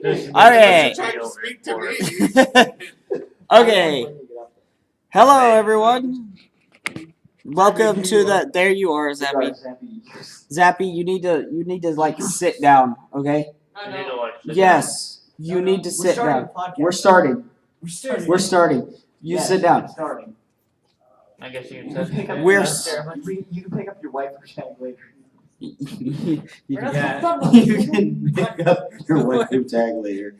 Okay. Trying to speak to me. Okay. Hello, everyone. Welcome to the. There you are, Zappy. Zappy, you need to like sit down. Okay. Yes, you need to sit down. We're starting. We're starting. You sit down. I guess you can We're You can pick up your wife or tag later. you You can pick up your waifu tag later.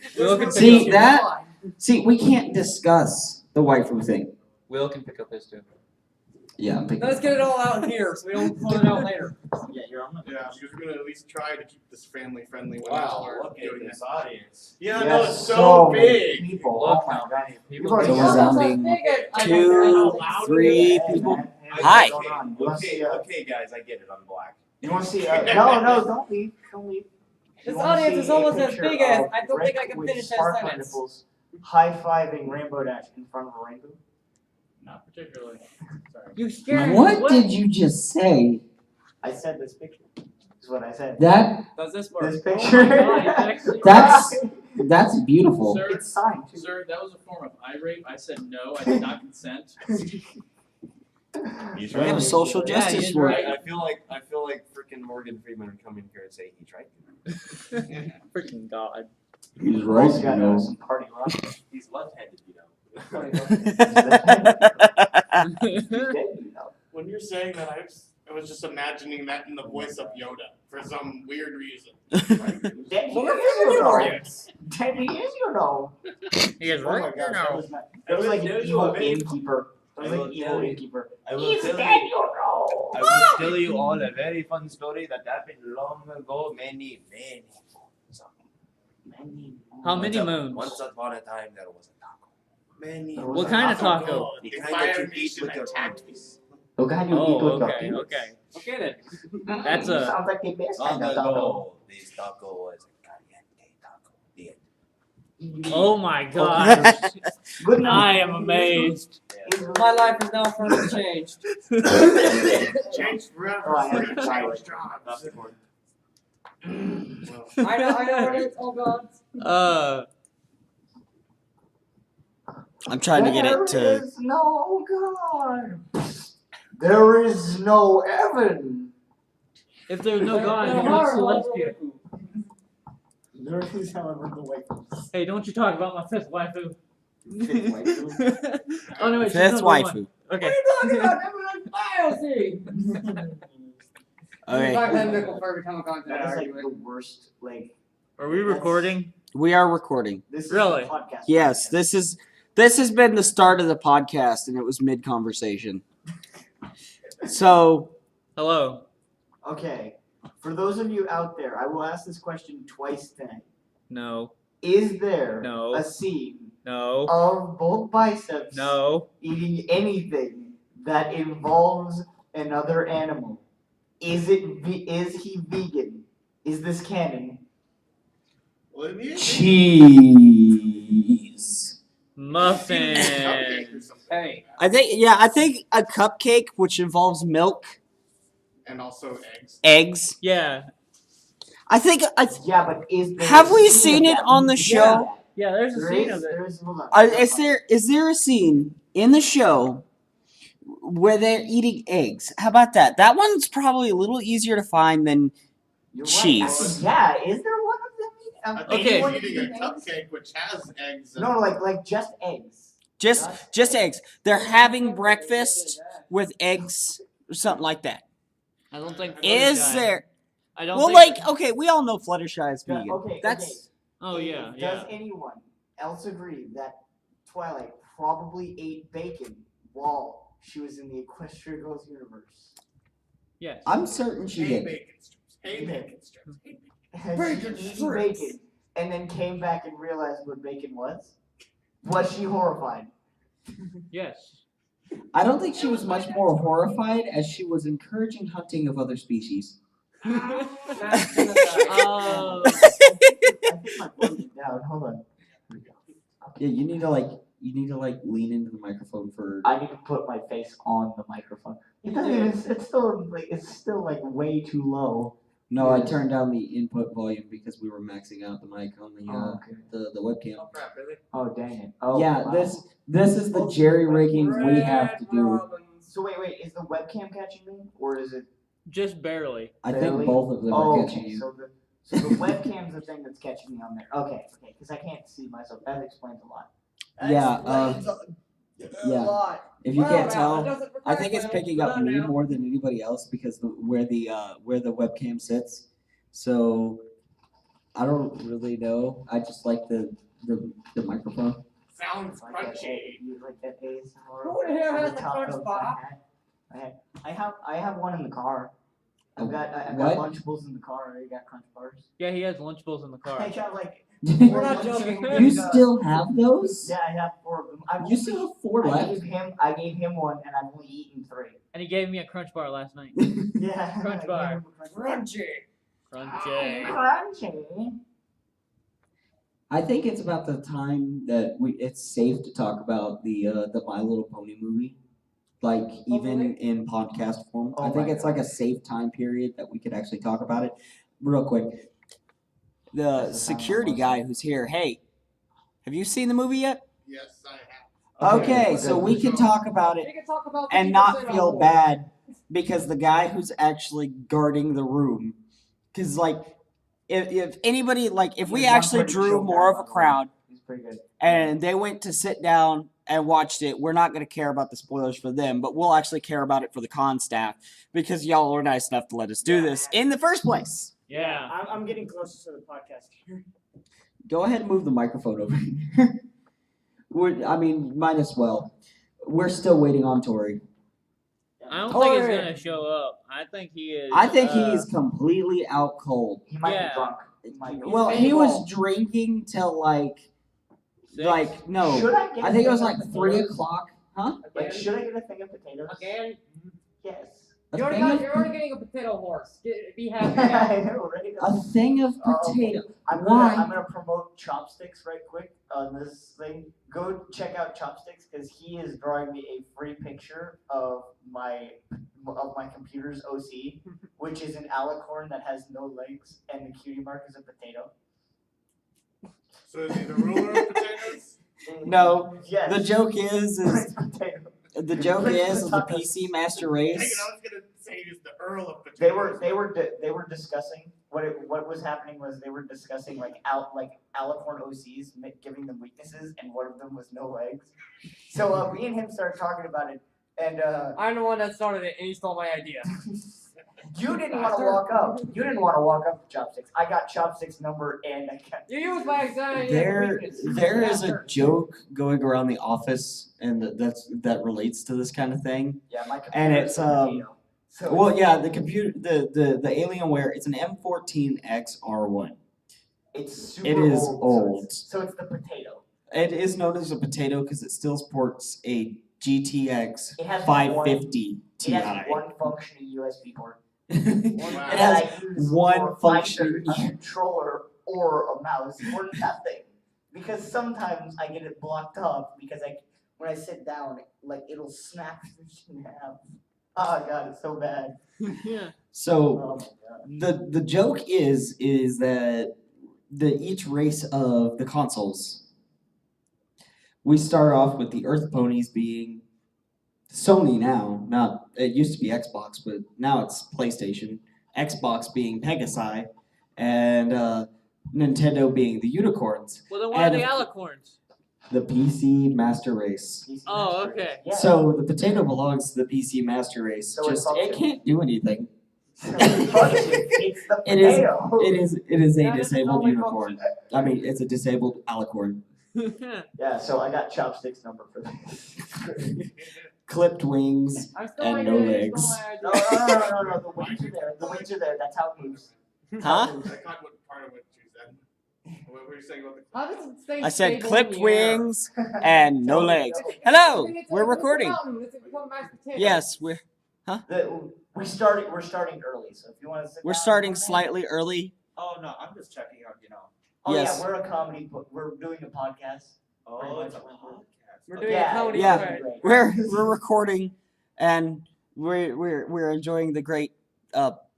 See that? See, we can't discuss the waifu thing. Will can pick up his too. Yeah, I'm picking. Let's get it all out here so we don't pull it out later. Yeah, you're on the. Yeah, because we're gonna at least try to keep this family friendly. When Wow, we look start at doing this audience. Yeah, Yes, no, it's so many big. People. Look Oh my how god. many You've people. already So got resounding this. 2, 3 people. Hi. You wanna see, Okay, guys, I get it. I'm black. You want to see? No, don't leave. Don't leave. This You wanna audience see is a almost as picture big as of I don't think I Rick can with finish that sparkling sentence. nipples, high-fiving Rainbow Dash in front of a rainbow? Not particularly. Sorry. You scared me. What did you just say? I said this picture. Is what I said. That Does this work? This Oh picture. my God, it's actually- that's beautiful. Sir, It's signed too. sir, that was a form of eye rape. I said no. I did not consent. He's We have a social Yeah, justice he's work. right. I feel like freaking Morgan Freeman would come in here and say he's right. Freaking God. He's You also got some party rock. He's left-handed, you know. He's dead, you know. When you're saying that, I was just imagining that in the voice of Yoda for some weird reason. Dead he Morgan is, Freeman you know. Yes. Dead he is, you know. He is Oh my right. gosh, that was, that was I like will an tell you evil a very- innkeeper. That was I like will an evil tell you- innkeeper. I will He's tell dead, you. you know. I will tell you all a very fun story that happened long ago, many moons ago. How many moons? Once upon a time, there was a taco. Many. What What kind of taco? The The kind that Fire you eat Nation with your attacked me. hands. Oh god, you eat Oh, with your okay, teeth. okay. Okay then. Mm, That's a- sounds like the best Long kind of taco. ago, this taco was a caliente taco. The end. Oh my God. Good night. I am amazed. My life is now forever changed. Changed forever. Oh, I have to try Changed it. jobs. I know it is. Oh God. I'm trying to get it to. There is no God. There is no heaven. If there's no God, No, then no, what's no, celestial? There is, however, the way. Hey, don't you talk about my fifth waifu. Fifth waifu? Oh no, wait, she's Fifth number one. waifu. Okay. Talking about biosea. Okay. Back then, nickel for every time I contact That is like argument. the worst. Like Are we recording? We are recording. this is Really? the podcast. Yes, this has been the start of the podcast, and it was mid conversation. So Hello. Okay. For those of you out there, I will ask this question twice tonight. No. Is there No. a scene No. of both biceps No. eating anything that involves another animal? Is he vegan? Is this canon? What do you cheese. Muffin. Hey. I think a cupcake which involves milk, And also eggs. eggs. Yeah. I think Yeah, but is there have a we scene seen of it that? on the show? Yeah, there's a There scene is. of it. There is. Hold on. Is there a scene in the show where they're eating eggs? How about that? That one's probably a little easier to find than You're cheese. Right. Yeah. Is there one of them? I think Okay. he's anyone eating eating a eggs? cupcake which has eggs. No, like just eggs. just eggs. They're having breakfast with eggs or something like that. I don't think. Is Fluttershy- there? I don't Well, think. like, okay, we all know Fluttershy is Yeah, vegan. okay, That's Oh yeah, Does yeah. anyone else agree that Twilight probably ate bacon while she was in the Equestria Girls universe? Yes. I'm certain she Hey, did. bacon strips. Hey, bacon strips. Hey, bacon. Has Bacon she eaten strips. bacon and then came back and realized what bacon was? Was she horrified? Yes. I don't think she was much more horrified as she was encouraging hunting of other species. That's gonna Oh. I think my phone is down. Hold on. Yeah, you need to lean into the microphone for. I need to put my face on the microphone. It doesn't even. It's still like way too low. No, I turned down the input volume because we were maxing out the mic on the Oh, okay. the webcam. Oh crap, really? Oh, dang it. Oh, Yeah, wow. this is the jerry rigging we have to do. So wait, is the webcam catching me, or is it? Just barely. I think Barely? both of them Oh, are catching okay. you. So the webcam's the thing that's catching me on there. Okay, because I can't see myself. That explains a lot. Yeah, yeah. If you can't tell, I think it's picking up me more than anybody else because where the webcam sits. So I don't really know. I just like the microphone. Sounds Like that, crunchy. you like that ASMR Who the hell on has the the top crunch of bar? my hat. I have one in the car. I've got What? Lunchables in the car. I got Crunch Bars. Yeah, he has Lunchables in the car. I got like. We're not joking. You still have those? Yeah, I have 4 of them. You still have 4 I left. gave him one, and I've only eaten 3. And he gave me a Crunch Bar last night. Yeah. Crunch I gave Bar. him a Crunch Bar. Crunchy. Crunchy. I think it's about the time that it's safe to talk about the My Little Pony movie, like even really? in podcast form. Oh I think my it's like a safe time period that we could actually talk about it. Real quick, the That's the security time guy who's here. Hey, have you seen the movie yet? Yes, I have. Okay, so we can talk about it We can talk about and 50% not feel off. bad because the guy who's actually guarding the room, because like if anybody like if we He's one actually pretty drew chill more guy, of a by the way. crowd He's pretty good. and they went to sit down and watched it, we're not going to care about the spoilers for them, but we'll actually care about it for the con staff because y'all are nice enough to let us do this in the first place. Yeah. I'm getting closer to the podcast here. Go ahead and move the microphone over here. Might as well. We're still waiting on Tori. I don't think he's Tori! gonna show up. I think he is. I think he's completely out cold. He might Yeah. be drunk. He might be. Well, he was drinking till Six. no. Should I get I a think it was thing like of 3 potatoes? o'clock. Huh? Like, should I get a thing of potatoes? Again, Yes. A you're thing already, of, you're already getting a potato horse. Be happy. I know, right? a thing of potato. I'm Why? gonna promote Chopsticks right quick on this thing. Go check out Chopsticks because he is drawing me a free picture of my computer's OC, which is an alicorn that has no legs, and the cutie mark is a potato. So is he the ruler of potatoes? No, Yes. the joke is Prince Potato. the joke is the PC Master Dang it, Race. I was gonna say he's the Earl of potatoes. They were discussing what was happening was they were discussing like alicorn OCs giving them weaknesses, and one of them was no legs. So me and him started talking about it, and I'm the one that started it, and he stole my idea. you didn't want to walk up. You didn't want to walk up to Chopsticks. I got Chopsticks' number, and I got. You used my exact idea. There is a joke going around the office, and that relates to this kind of thing. Yeah, my computer And it's, is a potato. So Well, yeah, the computer, the Alienware, it's an M14X-R1. it's super It is old. old. So it's the potato. It is known as a potato because it still supports a GTX It has 550 Ti. It has one functioning USB port. It Wow. has that I use one for functioning- either a controller or a mouse or nothing. Because sometimes I get it blocked off because when I sit down, like it'll snap the shit in half. Oh god, it's so bad. Yeah. So Oh my god. the joke is that each race of the consoles, we start off with the Earth Ponies being Sony now. Not it used to be Xbox, but now it's PlayStation. Xbox being Pegasi, and Nintendo being the unicorns. Well, then why are And- the alicorns? The PC Master Race. PC Oh, Master okay. Race. Yeah. So the potato belongs to the PC Master Race. So it Just it functions. can't do anything. So it functions. It's the It is- potato. It is a That is disabled only unicorn. I mean, it's a disabled alicorn. Yeah, so I got Chopsticks' number for this. Clipped wings. I'm still And my no idea, you stole legs. my No, idea. no. The wings are there. The wings are there. That's how it moves. Huh? I caught what part of what you said. What were you saying about the How does it stay I said stable clipped in the air? wings and no legs. Hello, we're recording. Yes, we're We're starting early, so if you want to sit we're down starting for a minute- slightly early. Oh no, I'm just checking out, Oh Yes. yeah, we're a comedy, but we're doing a podcast. Oh, it's a Pretty much. podcast. We're Okay. doing a comedy Yeah. thread. We're recording and we're enjoying the great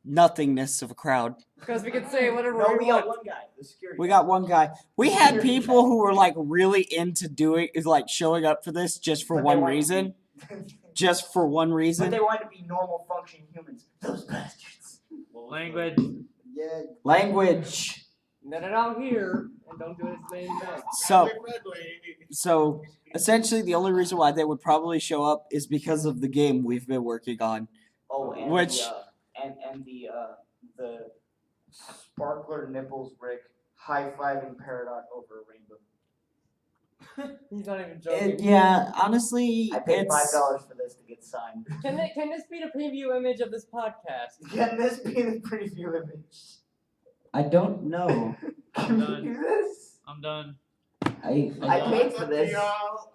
nothingness of a crowd. Because we can say whatever No, we we got want. one guy. The security. We got one guy. We had people who were like really into doing is like showing up for this just for But they one wanted to reason. be- Just for one But reason. they wanted to be normal functioning humans. Those bastards. Language. Yeah. Language. Let it out here and don't do it as many times. So Family friendly. so essentially the only reason why they would probably show up is because of the game we've been working on. Oh, and Which- the sparkler nipples brick high-fiving Peridot over a rainbow. He's not even joking. Yeah, honestly, I paid it's $5 for this to get signed. Can this be the preview image of this podcast? Can this be the preview image? I don't know. Can done. we do this? I'm done. I I Well, paid that's for up to this. y'all.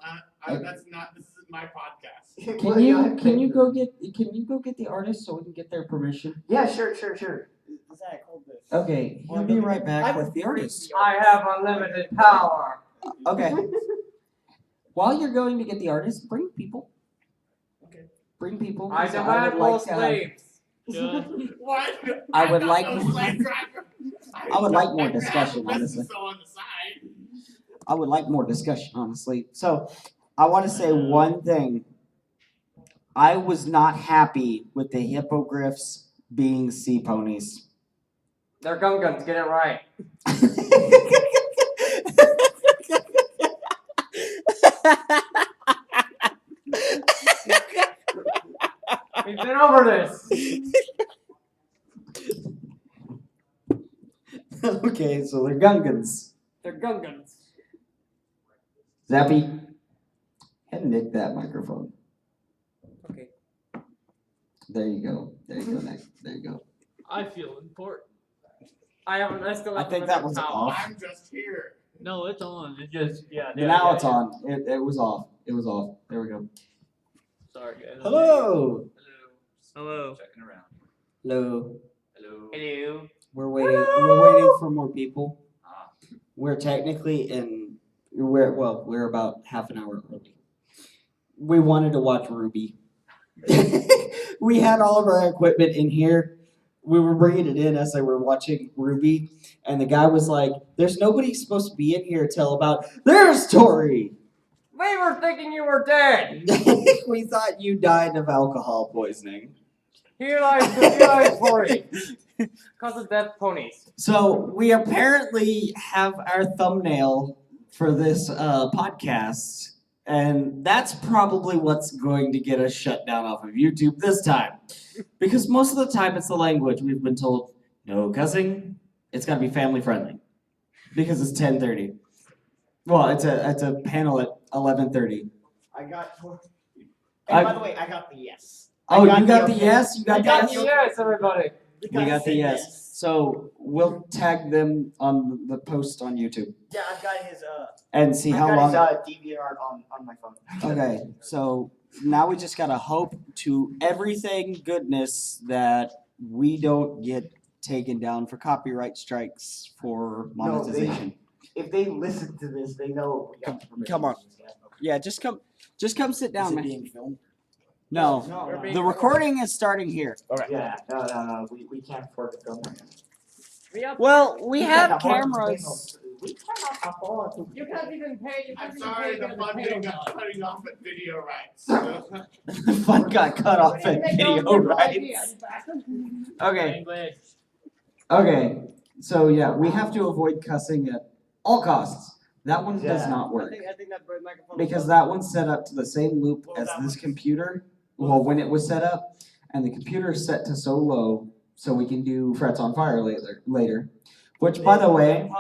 This is my podcast. Can Well, you I paid for this. can you go get the artist so we can get their permission? Yeah, sure. Zach, hold this. Okay, he'll be right back with the artist. I have unlimited power. Okay. While you're going to get the artist, bring people. Okay. Bring people. I 'cause demand would more like to have- slaves. Good. What? I would I'm like- not no slave driver. I would like more I have a discussion, business honestly. on the side. I would like more discussion, honestly. So, I want to say one thing. I was not happy with the hippogriffs being sea ponies. They're Gungans, get it right. We've been over this. Okay, so they're Gungans. They're Gungans. Zappy, head and nick that microphone. Okay. There you go. There you go. Nick. There you go. I feel important. I still have I think that was power. off. I'm just here. No, it's on. It just Now it's on. It was off. It was off. There we go. Sorry, guys. Hello. Hello. Checking around. Hello. Hello. Hello. We're waiting. We're waiting for more people. Ah. We're technically in. We're about half an hour early. We wanted to watch Ruby. We had all of our equipment in here. We were bringing it in as they were watching Ruby, and the guy was like, "There's nobody supposed to be in here till about there's Tori." We were thinking you were dead. We thought you died of alcohol poisoning. Here lies Tori. Cause of death ponies. So we apparently have our thumbnail for this podcast, and that's probably what's going to get us shut down off of YouTube this time. Because most of the time it's the language. We've been told, no cussing, it's got to be family friendly. Because it's 10:30. Well, it's a panel at 11:30. I got. And I- by the way, I got the yes. Oh, I you got the okay. yes? You got I the got yes? the yes, everybody. The We guy got the said yes. So we'll tag them on the post on YouTube Yeah, I've got his and see how long. DVR on my phone. Okay, so now we just gotta hope to everything goodness that we don't get taken down for copyright strikes for No, they- monetization. If they listen to this, they know. We got Come on. permission. Yeah, just come sit down, man. being filmed? No, No, the recording is starting here. Yeah, no. We can't afford to film. Well, we have can't afford to cameras. film. We cannot afford to. You can't even pay. You I'm can't sorry, even the pay funding got cutting off at video rights. Fun got cut off at video rights. Okay, Language. okay. So yeah, we have to avoid cussing at all costs. That one does Yeah. not work. I think that microphone. Because that one's set up to the same loop as this computer. Well, when it was set up, and the computer is set to so low, so we can do Frets on Fire later. Which, by the way,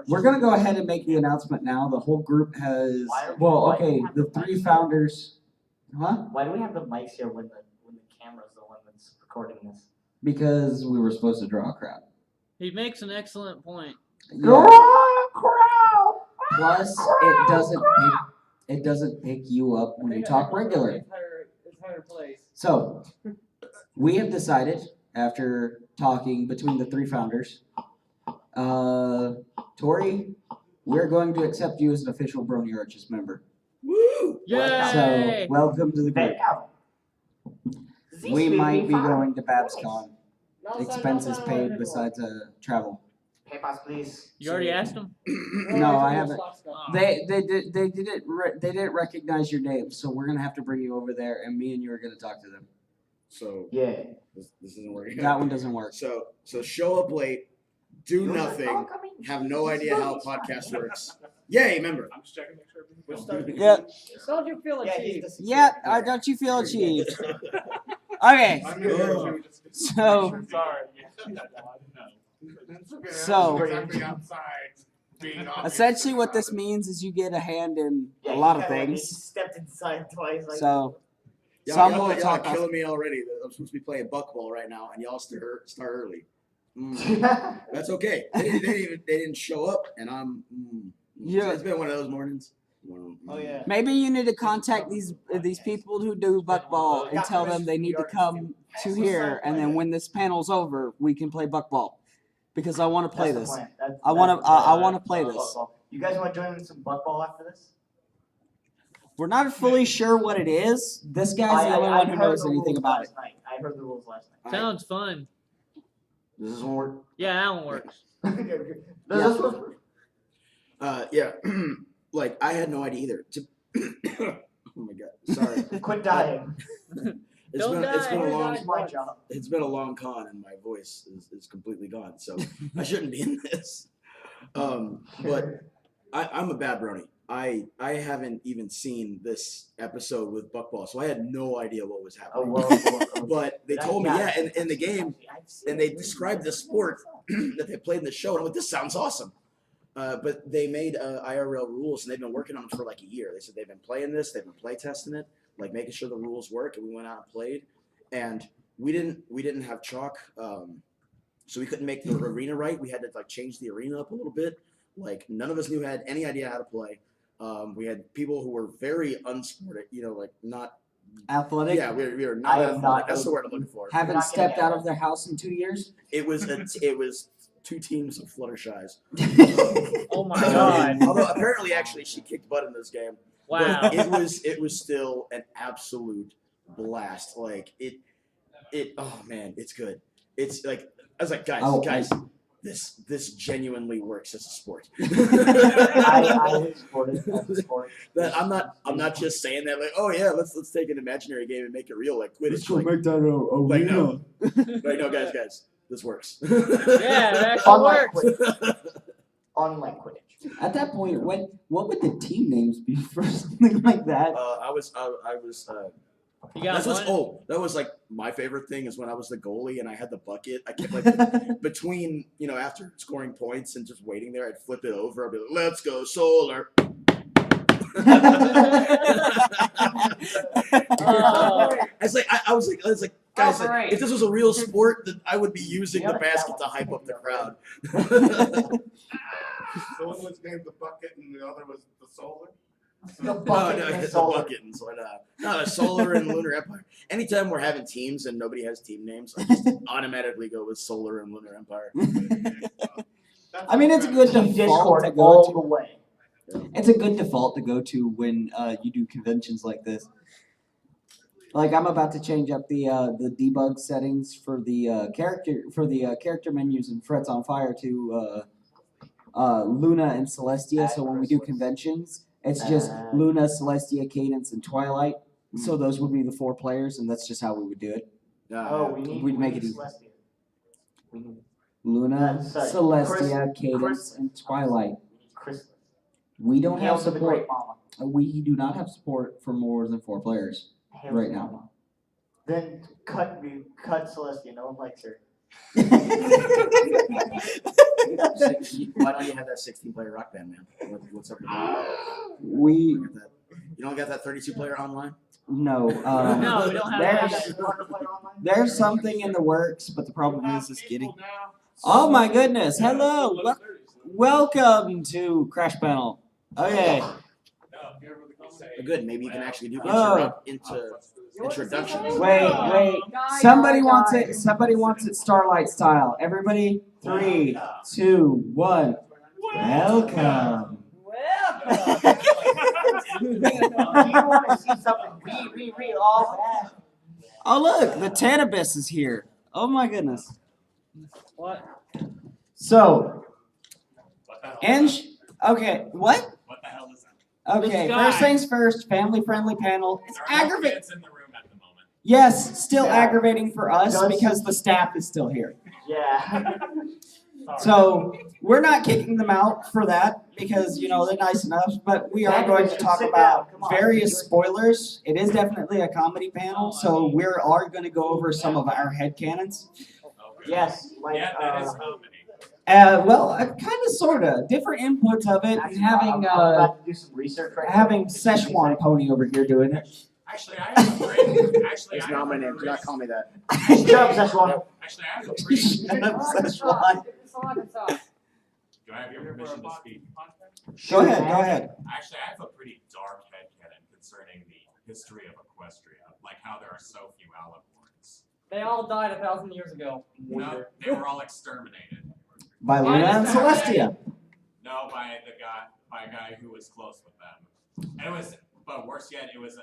we're gonna go ahead and make the announcement now. The whole group has. Well, okay, the three founders. Huh? Why do we have the mics here when the camera's the one that's recording this? Because we were supposed to draw a crowd. He makes an excellent point. Yeah. Plus, it doesn't pick you up when you talk regular. It's higher place. So, we have decided, after talking between the three founders, Tori, we're going to accept you as an official Brony Arches member. Yay! So, welcome to the group. We might be going to BabsCon. expenses paid besides travel. PayPal, please. You already asked him? No, I haven't. Oh. They didn't recognize your name, so we're gonna have to bring you over there, and me and you are gonna talk to them. So Yeah. this isn't working. That one doesn't work. So show up late, do nothing, have no idea how a podcast works. Yay, member. I'm just checking to make sure everything's Yeah, Don't you feel achieved? yeah. Don't you feel achieved? Okay, I'm gonna so Sorry. So- Exactly outside being obvious. essentially what this means is you get a hand in Yeah, a he lot of kinda, like, things. he stepped inside twice. Like, So Y'all will are talk. killing me already. I'm supposed to be playing buckball right now, and y'all start early. That's okay. They didn't show up, and I'm. Yeah. It's been one of those mornings. Oh yeah. Maybe you need to contact these people who do buckball and tell them they need to come to here, and then when this panel's over, we can play buckball. Because I want to play That's the this. plan. I wanna- that's the plan. I wanna play this. Buckball. You guys want to join in some buckball after this? We're not fully sure what it is. This guy's the only one who knows anything about it. I heard the rules last night. Sounds fun. Does this one work? Yeah, that one works. Does this work? Yeah. Like I had no idea either. Oh my god. Sorry. Quit dying. It's Don't been a die. long It's my job. it's been a long con and my voice is completely gone. So I shouldn't be in this. But I'm a bad brony. I haven't even seen this episode with Buckball, so I had no idea what was Oh, happening. well. But they told me, yeah, in the game, and they described the sport that they played in the show, and I'm like, this sounds awesome. But they made IRL rules, and they've been working on them for like a year. They said they've been playing this, they've been play testing it, like making sure the rules work, and we went out and played. And we didn't have chalk, so we couldn't make the arena right. We had to like change the arena up a little bit. Like none of us had any idea how to play. We had people who were very unsported, like not. Athletic. Yeah, we were not I am athletic. not That's the word I'm looking for. Haven't Not stepped getting out it. of their house in 2 years. It was two teams of Fluttershy's. Oh my god. Although apparently, actually, she kicked butt in this game. Wow. But it was still an absolute blast. Like it. Oh man, it's good. It's like I was like, guys, this genuinely works as a sport. I would support it as a sport. That I'm not just saying that like, oh yeah, let's take an imaginary game and make it real like Quidditch. Like, make that a like no, like no, guys, this works. Yeah, it actually Unlike works. Quidditch. Unlike Quidditch. At that point, what would the team names be for something like that? I was. You got one? That was like my favorite thing is when I was the goalie and I had the bucket. I kept like between after scoring points and just waiting there, I'd flip it over. I'd be like, "Let's go Solar." Oh. I was like, guys, Operate. if this was a real sport, then I would be using the basket to hype up the crowd. So one was named the bucket and the other was the solar. The No, bucket and it's solar. the bucket and so no, Solar and Lunar Empire. Anytime we're having teams and nobody has team names, I just automatically go with Solar and Lunar Empire. I mean, it's a good Team default Discord to all go the to. way. It's a good default to go to when you do conventions like this. Like I'm about to change up the debug settings for the character menus in Frets on Fire to Luna and Celestia. So when we do conventions, it's just Luna, Celestia, Cadence, and Twilight. So those would be the 4 players, and that's just how we would do it. We'd make it easy. Celestia. We need Luna, That's, Celestia, Cadence, Chris- and Twilight. Chris. We don't have Hail to the support. great mama. We do not have support for more than 4 players. Hail Right to now. mama. Then cut Celestia. No one likes her. Why don't you have that 16-player rock band, man? What's up with that? We You don't got that 32-player online? no. No, we don't have there's that. there's something in the works, but the problem is getting. Oh my goodness! Hello, welcome to Crash Panel. Okay, Good. Maybe you can actually do Oh. introductions. wait. Somebody wants it. Somebody wants it Starlight style. Everybody, 3, 2, 1. Welcome. Do you want to see something all bad? Oh look, the Tanabus is here. Oh my goodness. What? So, What the hell? Ange, okay, what? What the hell is that? Okay, This first guy. things first, family-friendly panel. It's There are no aggravating. kids in the room at the moment. Yes, still Yeah. aggravating for us Does- because the staff is still here. Yeah. So we're not kicking them out for that because you know they're nice enough, but we are going to talk Sit about down, come on. various spoilers. It is definitely a comedy panel, so we are going to go over some of our headcanons. Okay. Yes, like Yeah, that is comedy. Well, kind of, sorta, different inputs of it, and I'm having about to do some research right having now. Szechuan Pony over here doing it. Actually, I have a pretty. Actually, It's I not have my a name. Do not pretty- call me that. Shut up, Szechuan. Actually, I have a pretty. Shut up, Szechuan. Do I have your permission to speak? Go ahead, go ahead. Actually, I have a pretty dark headcanon concerning the history of Equestria, like how there are so few Alicorns. They all died 1,000 years ago. No, they were all exterminated. By Luna and Celestia. No, by a guy who was close with them. And it was, but worse yet, it was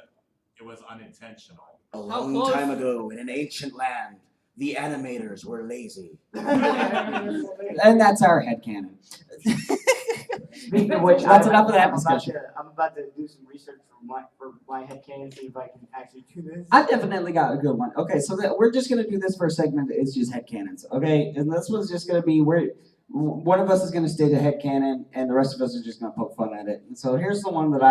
unintentional. A How long close? time ago, in an ancient land, the animators were lazy. And that's our headcanon. Speaking of which, That's enough of that I'm discussion. I'm about to do some research for my headcanon, see if I can actually do this. I definitely got a good one. Okay, so we're just gonna do this first segment. It's just headcanons. Okay, and this one's just gonna be where one of us is gonna state a headcanon, and the rest of us are just gonna poke fun at it. And so here's the one that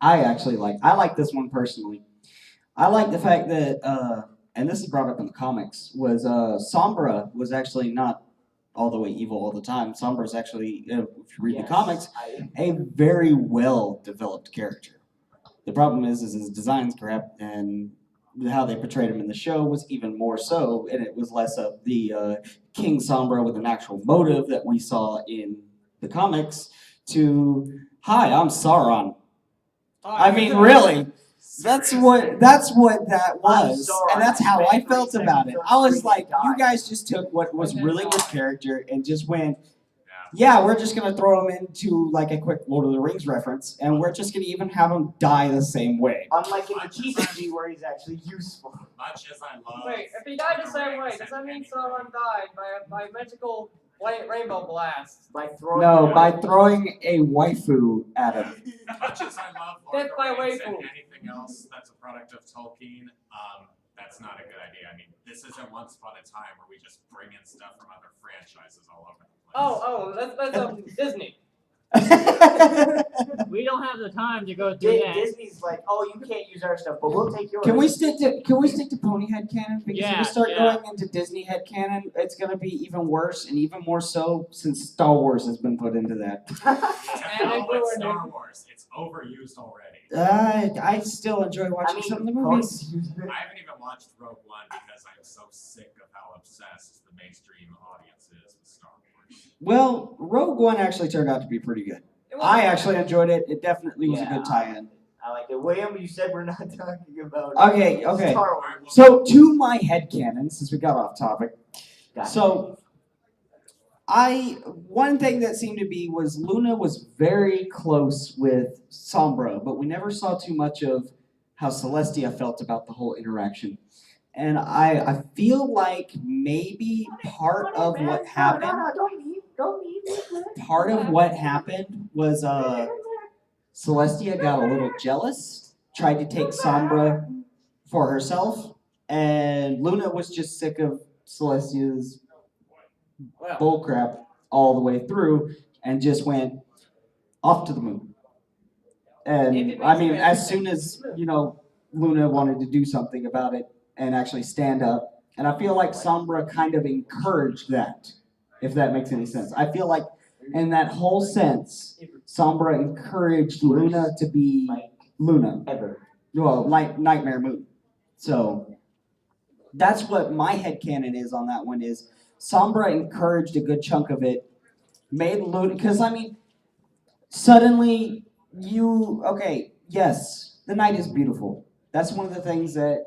I actually like. I like this one personally. I like the fact that and this is brought up in the comics was Sombra was actually not all the way evil all the time. Sombra is actually, if you read the comics, a very well developed character. The problem is his design's crap, and how they portrayed him in the show was even more so, and it was less of the King Sombra with an actual motive that we saw in the comics to, hi, I'm Sauron. I mean, really, that's what that was, and that's how I felt about it. I was like, you guys just took what was really good character and just went, yeah, we're just gonna throw him into like a quick Lord of the Rings reference, and we're just gonna even have him die the same way. Unlike in the TCG where he's actually useful. Much as I love. Wait, if he died the same way, does that mean Sauron died by magical white rainbow blast? By throwing No, by throwing a waifu at him. Much as I love Lord Death of by the Rings and waifu. anything else that's a product of Tolkien, that's not a good idea. I mean, this isn't Once Upon a Time where we just bring in stuff from other franchises all over the place. That's Disney. We don't have the time to go through that. Disney's like, oh, you can't use our stuff, but we'll take yours. Can we stick to pony head canon? Because if Yeah, we start yeah. going into Disney head canon, it's gonna be even worse, and even more so since Star Wars has been put into that. And they Oh, threw it's in Star Wars. It's overused already. I still enjoy watching some of the movies. I haven't even watched Rogue One because I'm so sick of how obsessed the mainstream audience is with Star Wars. Well, Rogue One actually turned out to be pretty good. It was- I actually enjoyed it. It definitely was a Yeah. good tie-in. I like it. William, you said we're not talking about Okay. Star Wars. So to my headcanon, since we got off topic. Gotcha. So one thing that seemed to be was Luna was very close with Sombra, but we never saw too much of how Celestia felt about the whole interaction. And I feel like maybe part of what happened was Celestia got a little jealous, tried to take Sombra for herself, and Luna was just sick of Celestia's Well, bullcrap all the way through and just went off to the moon. And I mean, as soon as, Luna wanted to do something about it and actually stand up, and I feel like Sombra kind of encouraged that, if that makes any sense. I feel like in that whole sense, Sombra encouraged Luna to be Luna. Ever. Well, Nightmare Moon. So that's what my headcanon is on that one is Sombra encouraged a good chunk of it, made Luna, because I mean, suddenly yes, the night is beautiful. That's one of the things that,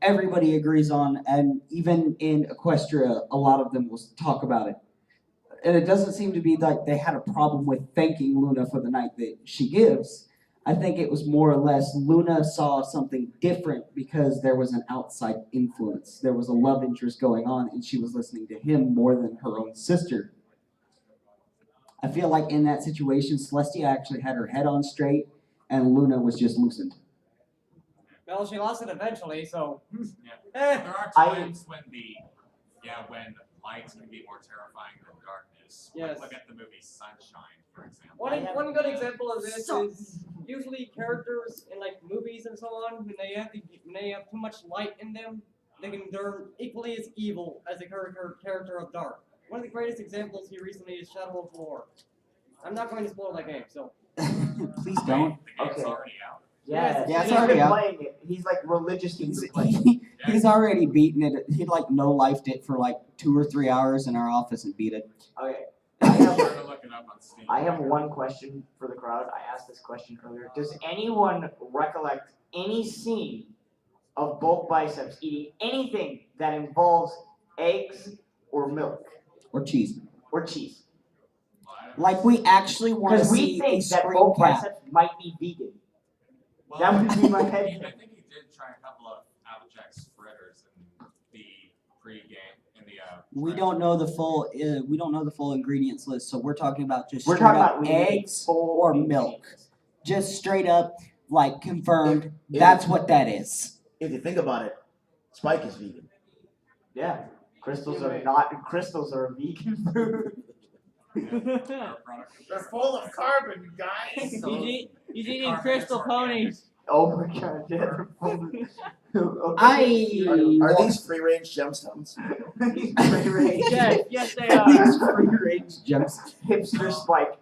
everybody agrees on, and even in Equestria, a lot of them will talk about it. And it doesn't seem to be like they had a problem with thanking Luna for the night that she gives. I think it was more or less Luna saw something different because there was an outside influence. There was a love interest going on, and she was listening to him more than her own sister. I feel like in that situation, Celestia actually had her head on straight, and Luna was just loosened. Well, she lost it eventually, so. Yeah. Eh. There are I- times when when light can be more terrifying than darkness. Yes. Like, look at the movie Sunshine, for example. One good example of this is usually characters in like movies and so on, when they have too much light in them, they're equally as evil as the character of dark. One of the greatest examples here recently is Shadow of War. I'm not going to spoil that game, so. Please don't. The game's Okay. already out. Yeah, Yeah, it's he's already been out. playing it. He's like religiously been playing it. He's already beaten it. He like no-lifed it for like 2 or 3 hours in our office and beat it. Okay. I'm trying to look it up on Steam. I have one question for the crowd. I asked this question earlier. Does anyone recollect any scene of Bulk Biceps eating anything that involves eggs or milk Or cheese. or cheese? Like we actually want to Because we see a think that screen Bulk cap. Biceps might be vegan. Well, That would be my I head. think he did try a couple of Applejack's fritters in the pre-game in the. We don't know the full. We don't know the full ingredients list, so we're talking about just We're straight talking up about leaving eggs full or ingredients. milk. Just straight up, like confirmed. If- That's what that is. If you think about it, Spike is vegan. Yeah. Crystals are not. Crystals are a vegan food. They're full of carbon, guys. He's eating crystal ponies. Oh my god, yeah. they're full of- Are these free range gemstones? Yes, they are. These free-range gems. Hipster Spike.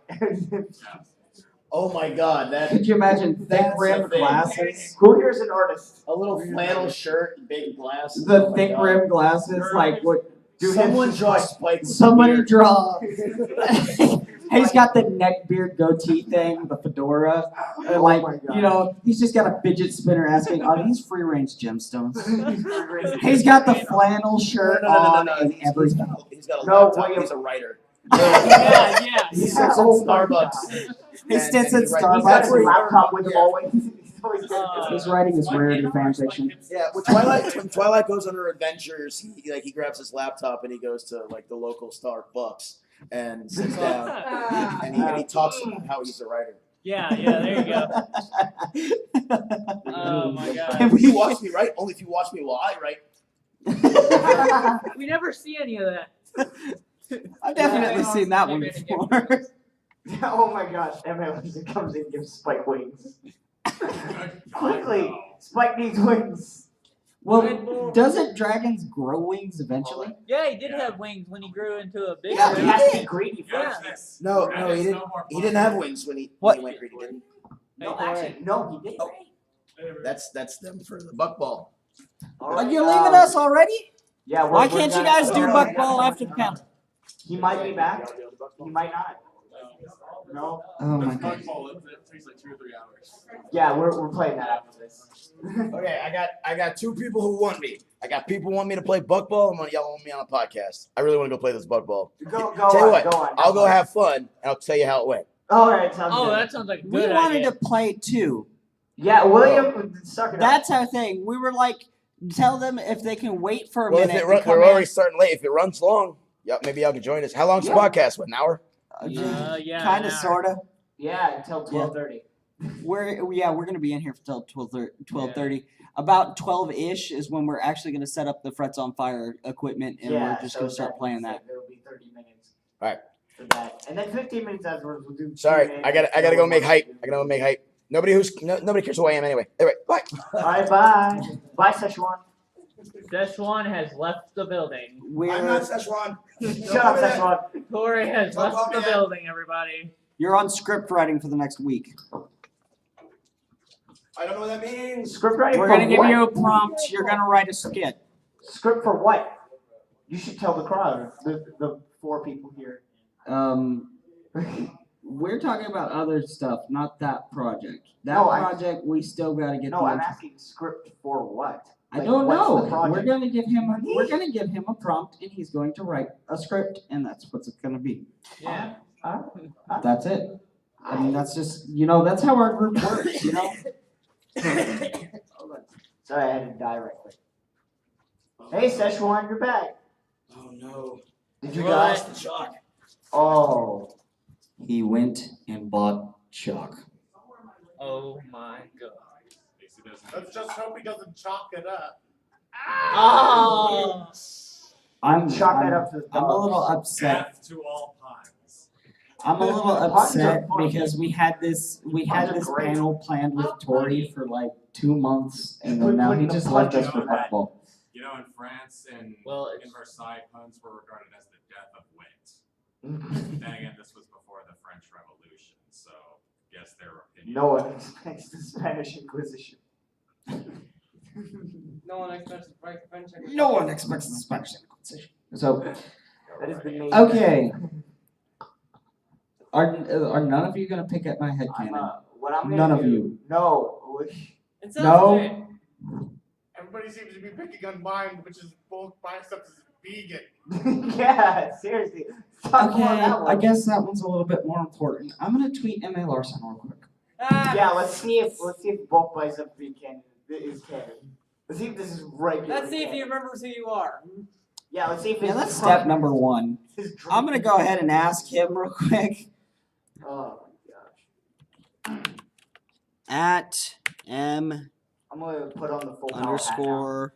Oh my god, that Could you imagine thick That's a rimmed thing. glasses? Who here's an artist? a little flannel shirt, big glasses. The oh my thick God. rimmed glasses, like what? Dude, Someone hipster draw Spike. Spike. Somebody draw. He's got the neck beard goatee thing, the fedora. Oh Like, my God. you know, he's just got a fidget spinner asking, are these free range gemstones? He's got the flannel shirt on and everything. He's got a No, laptop. William. He's a writer. Yeah. He Yeah, sits at oh my Starbucks. God. He and- sits and at he writes- He's got Starbucks. his laptop with him Yeah. always. He's always He's writing his rarity fan fiction. Yeah, when Twilight goes on her adventures, he grabs his laptop and he goes to like the local Starbucks and sits down and he talks about how he's a writer. Yeah, there you go. Oh my god. If you watch me write, only if you watch me while I write. We never see any of that. I've definitely seen that one before. Oh my gosh, MLS comes in and gives Spike wings. Quickly! Spike needs wings. Well, doesn't dragons grow wings eventually? Yeah, he did have wings when he grew into a big Yeah, he ring. has to be greedy Yeah, first. this. No, That no, is he didn't. no more He didn't have wings when he What? went greedy, did he? No, Hey, actually, no, he didn't. Oh. That's them for the buckball. All Are right, you leaving us already? Yeah, Why can't you guys do buck ball after the count? He might be back. He might not. No. Oh my god. It takes like 2 or 3 hours. Yeah, we're playing that after this. Okay, I got two people who want me. I got people who want me to play buck ball. I'm gonna yell at me on a podcast. I really want to go play this buck ball. Go Tell you on, what, go on. I'll go have fun and I'll tell you how it went. All right, sounds Oh, good. that sounds like a We good wanted idea. to play too. Yeah, William, suck it up. That's our thing. We were like, tell them if they can wait for a Well, if minute. it and run, come we're in. already starting late. If it runs long, yeah, maybe y'all can join us. How long's the podcast? What, an hour? Yeah, kind of, an hour. sorta. Yeah, until 12:30. We're gonna be in here till 12:30. About 12-ish is when we're actually gonna set up the Frets on Fire equipment, and we're just gonna start playing that. There'll be 30 minutes. All right. For that, and then 15 minutes afterwards we'll do. Sorry, Q&A. I gotta go make hype. I gotta go make hype. Nobody cares who I am anyway. Anyway, bye. All right, bye. Bye, Szechuan. Szechuan has left the building. We're Szechuan. Shut up, Szechuan. Corey has Don't call left the me that. building, everybody. you're on script writing for the next week. I don't know what that means. Script writing We're for gonna give what? you a prompt. You're gonna write a skit. Script for what? You should tell the crowd, the 4 people here. We're talking about other stuff, not that project. That No, I- project we still gotta get. No, the I'm asking script for what? I Like, don't what's know. the project? We're gonna give him a prompt, and he's going to write a script, and that's what's it's gonna be. Yeah. That's it. I mean, that's just, that's how our group works, Hold on. Sorry, I had to die right quick. Hey, Szechuan, you're back. Oh no. Did you What? die? Lost the chalk. Oh. He went and bought chalk. Oh my god. Casey doesn't. Let's just hope he doesn't chalk it up. Oh. Chalk that up to the I'm a little dogs. upset. Death to all puns. I'm a little Puns are upset fun. because we had this Puns are great. panel planned with Tori for like 2 months, and We're then now he putting the just left us punch for on that. football. You know, in France and Well, in it's- Versailles, puns were regarded as the death of wit. Then again, this was before the French Revolution, so guess their opinion. No one expects the Spanish Inquisition. No one expects the French. No one expects the Spanish Inquisition. So, That is the main. okay. Are none of you gonna pick at my headcanon? What I'm gonna None of do- you. No. It sounds No. great. Everybody seems to be picking on mine, which is both biceps is vegan. Yeah, seriously. Stop Okay, on that one. I guess that one's a little bit more important. I'm gonna tweet M.A. Larson real quick. Yeah, let's see if both bicep is canon. Let's see if this is regular. Let's see if he canon. remembers who you are. Yeah, let's see if Yeah, his that's drunk- step number 1. his drunk- I'm gonna go ahead and ask him real quick. Oh my gosh. At M I'm gonna put on the full power underscore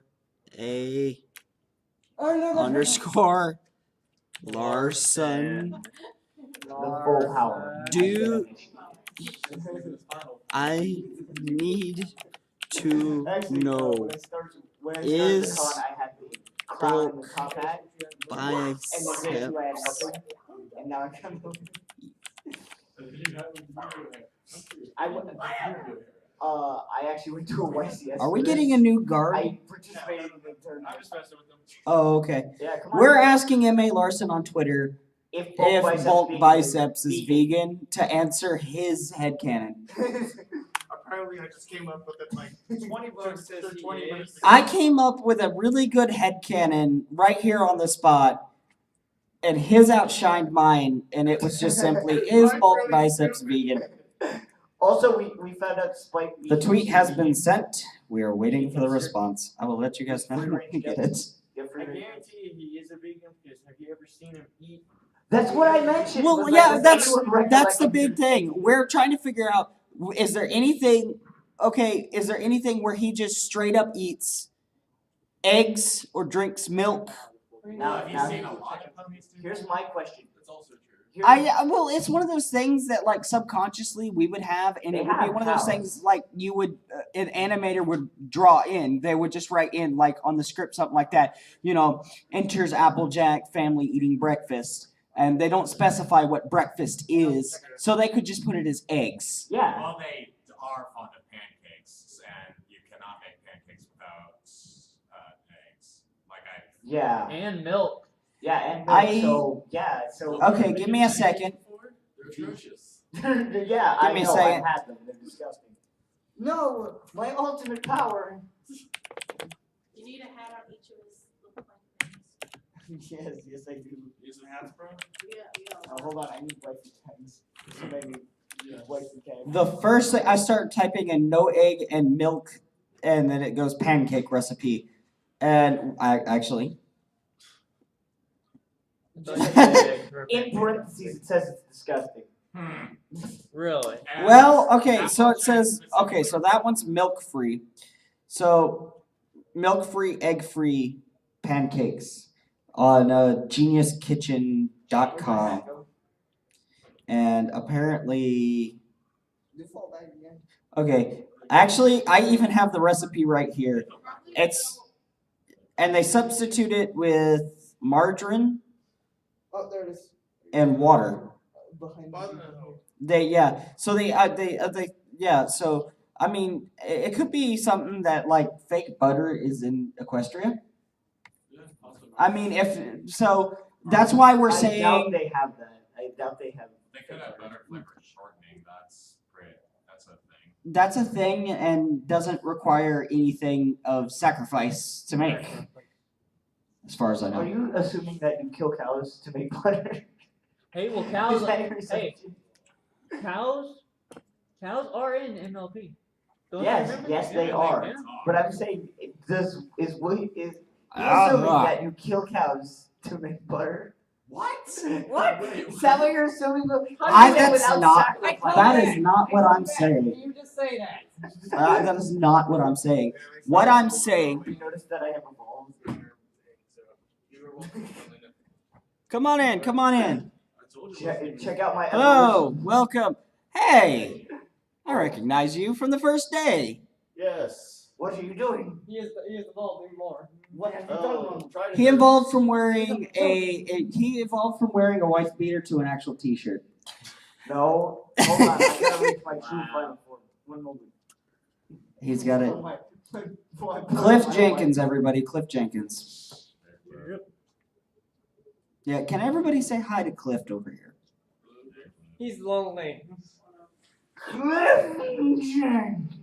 A Oh, no, underscore Larson. hat now. The full power. Do I need to Actually, know when I started is the con, I had the crown and the top hat, and then biceps basically I had nothing, and now I got nothing. I actually went to a YCS. Are we for getting this. a new guard? I participated in the tournament. I'm just messing with them. Oh, okay. Yeah, come on. We're asking M.A. Larson on Twitter if if bulk vegan biceps is vegan to answer his headcanon. Apparently, I just came up with it like 20 bucks says he 20 is. minutes ago. I came up with a really good headcanon right here on the spot, and his outshined mine, and it was just simply, is bulk biceps vegan? Also, we found out Spike. The tweet has been sent. We are waiting for the response. I will let you guys know when we get it. Yeah, for I your- guarantee he is a vegan because have you ever seen him eat? That's what I mentioned. Well, was like, yeah, does anyone that's the recollect big thing. We're trying to figure out, is there anything where he just straight up eats eggs or drinks milk? Now, Have you now seen a lot of puppies do here's that? my question. That's also true. Well, it's one of those things that like subconsciously we would have, and They it would be have one of those cows. things like you would, an animator would draw in. They would just write in like on the script something like that. Enters Applejack family eating breakfast, and they don't specify what breakfast is, so they could just put it as eggs. Yeah. Well, they are fond of pancakes, and you cannot make pancakes without eggs. Like Yeah. And milk. Yeah, and I- so yeah, so Okay, give me a second. They're atrocious. yeah, I Give me a know second. I've had them. They're disgusting. No, my ultimate power. You need a hat on each of his little things. yes, I do. Using hats, bro? Yeah, yeah. Hold on, I need white tags. Somebody need white tags. The first thing I start typing in no egg and milk, and then it goes pancake recipe, and I actually. In parentheses, it says it's disgusting. Really? And Well, okay, so it Applejack says, okay, so specifically. that one's milk-free. So, milk-free, egg-free pancakes on geniuskitchen.com. And apparently, okay, actually, I even have the recipe right here. And they substitute it with margarine Oh, there it is. and water. Behind So I mean, it could be something that like fake butter is in Equestria. Yeah, possibly. I mean, so that's why we're I doubt saying they have that. I doubt they have. They could have butter flavored shortening. That's great. That's a thing. that's a thing and doesn't require anything of sacrifice to make, as far as I Are know. you assuming that you kill cows to make butter? Hey, well, Is cows. that your Hey, assumption? Cows are in MLP. Don't you Yes, remember? yes, they Yeah, are. yeah. But I'm saying, is you're Ah, assuming right. that you kill cows to make butter? What? What? Is that what you're assuming? That's not. sacrifice. That is not what I'm saying. You just say that. That is not what I'm saying. What I'm saying. You notice that I have evolved. Come on in. Come on in. Check out my Hello. evolution. Welcome. Hey. I recognize you from the first day. Yes. What are you doing? He is evolving more. What have you done wrong? He evolved from wearing he evolved from wearing a wife beater to an actual T-shirt. No. Hold on. I gotta reach my true final form. One moment. He's got it. My Cliff Jenkins, everybody. Cliff Jenkins. Yeah, can everybody say hi to Cliff over here? He's lonely. Cliff Jenkins.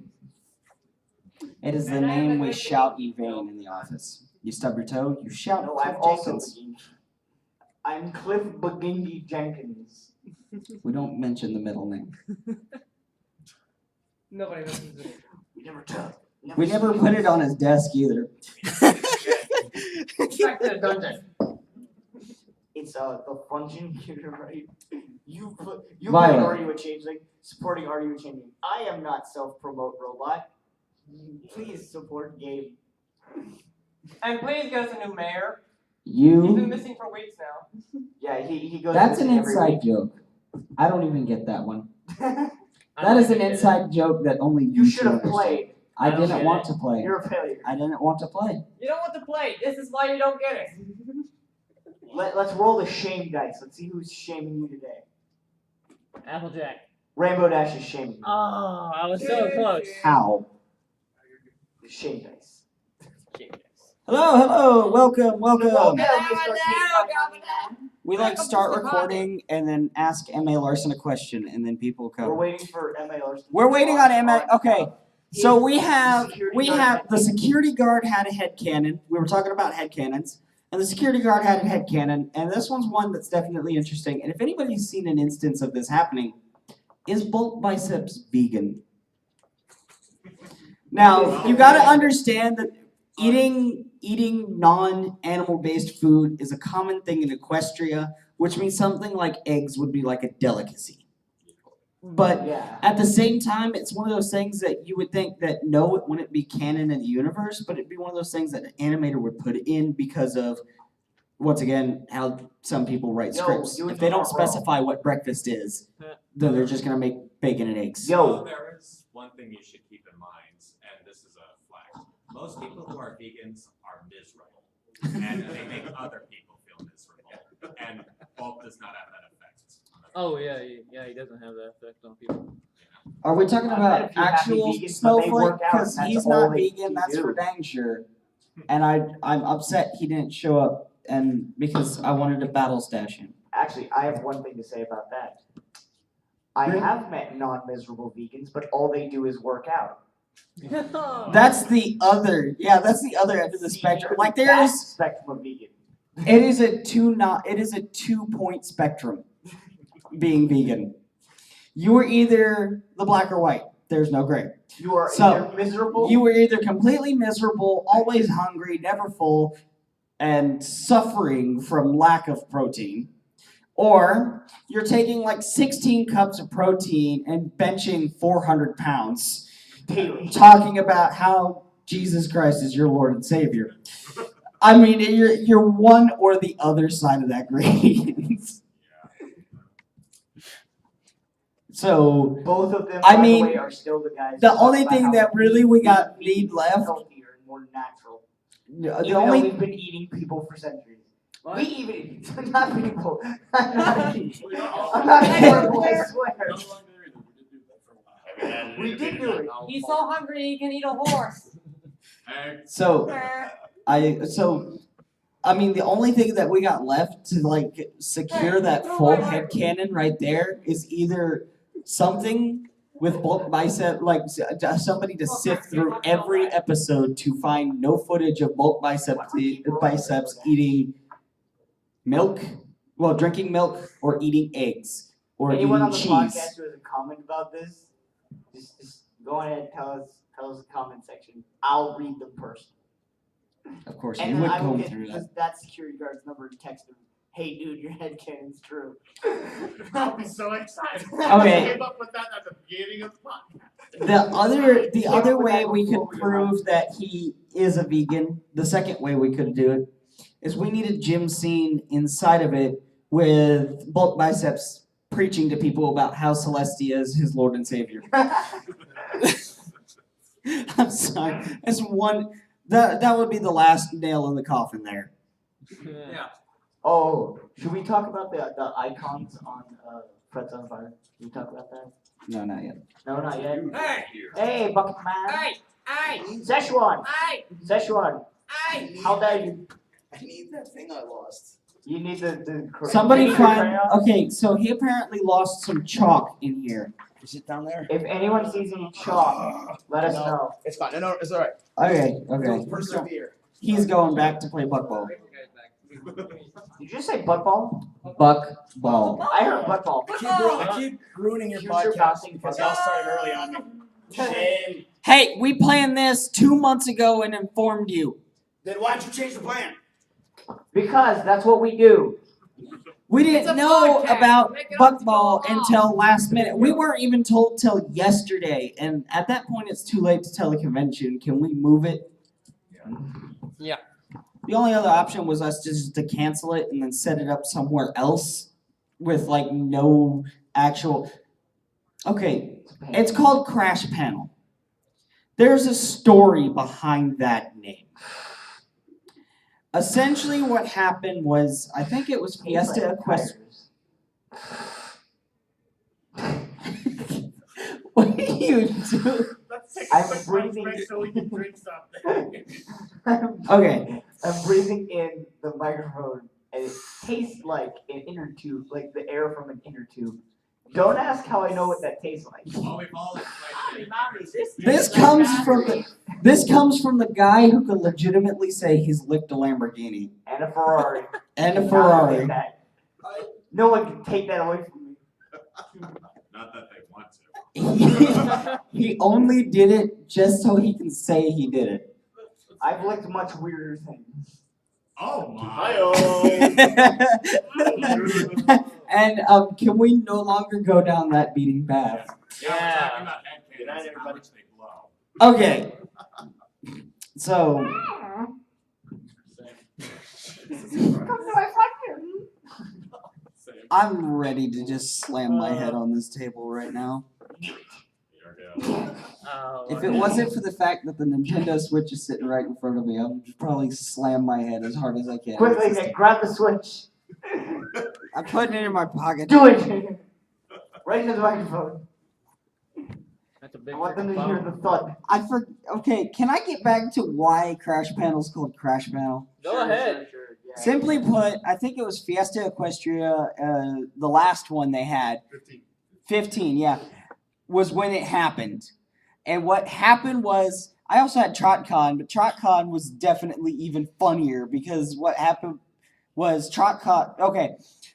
It is the name we shout in vain in the office. You stub your toe, you shout No, Cliff I'm also. Jenkins. I'm Cliff Bagingi Jenkins. We don't mention the middle name. Nobody listens to it. We never tell. We never put it on his desk either. Back to the dungeon. It's the function computer, right? You put Violet. Are you a changeling? Supporting Are You a Changeling? I am not self-promote robot. Please support Gabe. And please get us a new mayor. He's been You. missing for weeks now. Yeah, he goes. That's an missing every inside joke. I don't even get that one. That is an inside joke that only You should have understand. played. I don't didn't get want it. to play. You're a failure. I didn't want to play. You don't want to play. This is why you don't get it. Let's roll the shame dice. Let's see who's shaming you today. Applejack. Rainbow Dash is shaming you. Oh, I was so close. How? Shame dice. Hello, hello, welcome, welcome. Mr. We like start recording and then ask M.A. Larson a question and then people We're come. waiting for M.A. Larson. We're waiting on M.A. Okay, so we have Security guard the security guard had a head cannon. We were talking about head cannons. And the security guard had a head cannon, and this one's one that's definitely interesting. And if anybody's seen an instance of this happening, is Bulk Biceps vegan? Now, you gotta understand that eating non-animal based food is a common thing in Equestria, which means something like eggs would be like a delicacy. But Yeah. at the same time, it's one of those things that you would think that no, it wouldn't be canon in the universe, but it'd be one of those things that an animator would put in because of, once again, how some people write Yo, scripts. you If they don't are wrong. specify what breakfast is, then they're just gonna make bacon and eggs. Yo. There is one thing you should keep in mind, and this is a fact. Most people who are vegans are miserable, and they make other people feel miserable. And Bulk does not have that effect. Oh yeah, he doesn't have that effect on people. Are we talking I bet about if you're happy actual vegans, but they Snowflake? work out, Because that's he's all not they vegan, can that's do. for dang sure. And I'm upset he didn't show up, and because I wanted to battle stash him. Actually, I have one thing to say about that. I have met non-miserable vegans, but all they do is work out. That's the other, that's the other end of the See, spectrum. Like that there's, spectrum of vegan. it is a 2-point spectrum. Being vegan, you were either the black or white. There's no gray. You are So, either miserable. You were either completely miserable, always hungry, never full, and suffering from lack of protein, or you're taking like 16 cups of protein and benching 400 pounds, daily. talking about how Jesus Christ is your Lord and Savior. I mean, you're one or the other side of that gradient. So Both of them, I by mean, the way, are still the guys. the who talk only about thing how that really we got meat need is left, healthier and more natural. the Even though only we've been eating people for centuries. We even not people. I'm not horrible, I swear. We did do it. He's so hungry he can eat a horse. so I mean the only thing that we got left to like secure that full head cannon right there is either something with Bulk Bicep, like somebody to sift through every episode to find no footage of Bulk Biceps eating milk, drinking milk or eating eggs. or Anyone eating on the cheese. podcast who has a comment about this, just go ahead and tell us in the comment section. I'll read them personally. Of course, And you then would I will comb get through that. that security guard's number and text him. Hey dude, your headcanon's true. I'll be so excited. Okay. I came up with that at the beginning of the podcast. The Yeah, other but way that we before could we prove that he is a vegan, the second way we could do it, is we need a gym scene inside of it with Bulk Biceps preaching to people about how Celestia is his Lord and Savior. I'm sorry. That's one that would be the last nail in the coffin there. Yeah. Oh, should we talk about the icons on Frets on Fire? Should we talk about that? No, not yet. No, not yet. Hey! Hey, Bucket Man. Hey! Szechuan. Hey! Szechuan. Hey! How dare you? I need that thing I lost. You need the Somebody the find. crayon. Okay, so he apparently lost some chalk in here. Is it down there? If anyone sees any chalk, let us No. know. It's fine. No, it's all right. Okay. Persevere. He's going back to play buckball. Did you just say butt ball? Buckball. I heard butt ball. I keep ruining your Future podcast bouncing because football. y'all started early on me. Shame. Hey, we planned this 2 months ago and informed you. Then why'd you change the plan? Because that's what we do. We It's didn't a know podcast. about Make it up to buckball go off. until last minute. We weren't even told till yesterday, and at that point, it's too late to tell the convention. Can we move it? Yeah. The only other option was us just to cancel it and then set it up somewhere else with like no actual. Okay, it's called Crash Panel. There's a story behind that name. Essentially, what happened was, I think it was Fiesta Equestria. What do you do? Let's take I'm a quick breathing. break so we can drink something. Okay, I'm breathing in the microphone, and it tastes like an inner tube, like the air from an inner tube. Don't ask how I know what that tastes like. Well, we've all expected. this comes from the guy who could legitimately say he's licked a Lamborghini And a Ferrari. and a Not Ferrari. like that. No one can take that away from me. Not that they want to. He only did it just so he can say he did it. I've licked much weirder things. Oh my. Hi-oh. And can we no longer go down that beating path? Yeah, we're talking about head Good night, cannons and how everybody. much they blow. Okay. So I'm ready to just slam my head on this table right now. You're good. Oh, If it wasn't for the fact that the Nintendo Switch is sitting right in front of me, I would probably slam my head as hard as I can. Quickly, Nick, grab the switch. I'm putting it in my pocket. Do it! Right into the microphone. that's a big I want them to freaking hear phone. the thud. Okay, can I get back to why Crash Panel is called Crash Panel? Go ahead. Sure, yeah. Simply put, I think it was Fiesta Equestria, the last one they had. 15, yeah, was when it happened. And what happened was, I also had TrotCon, but TrotCon was definitely even funnier because what happened was TrotCon. Okay,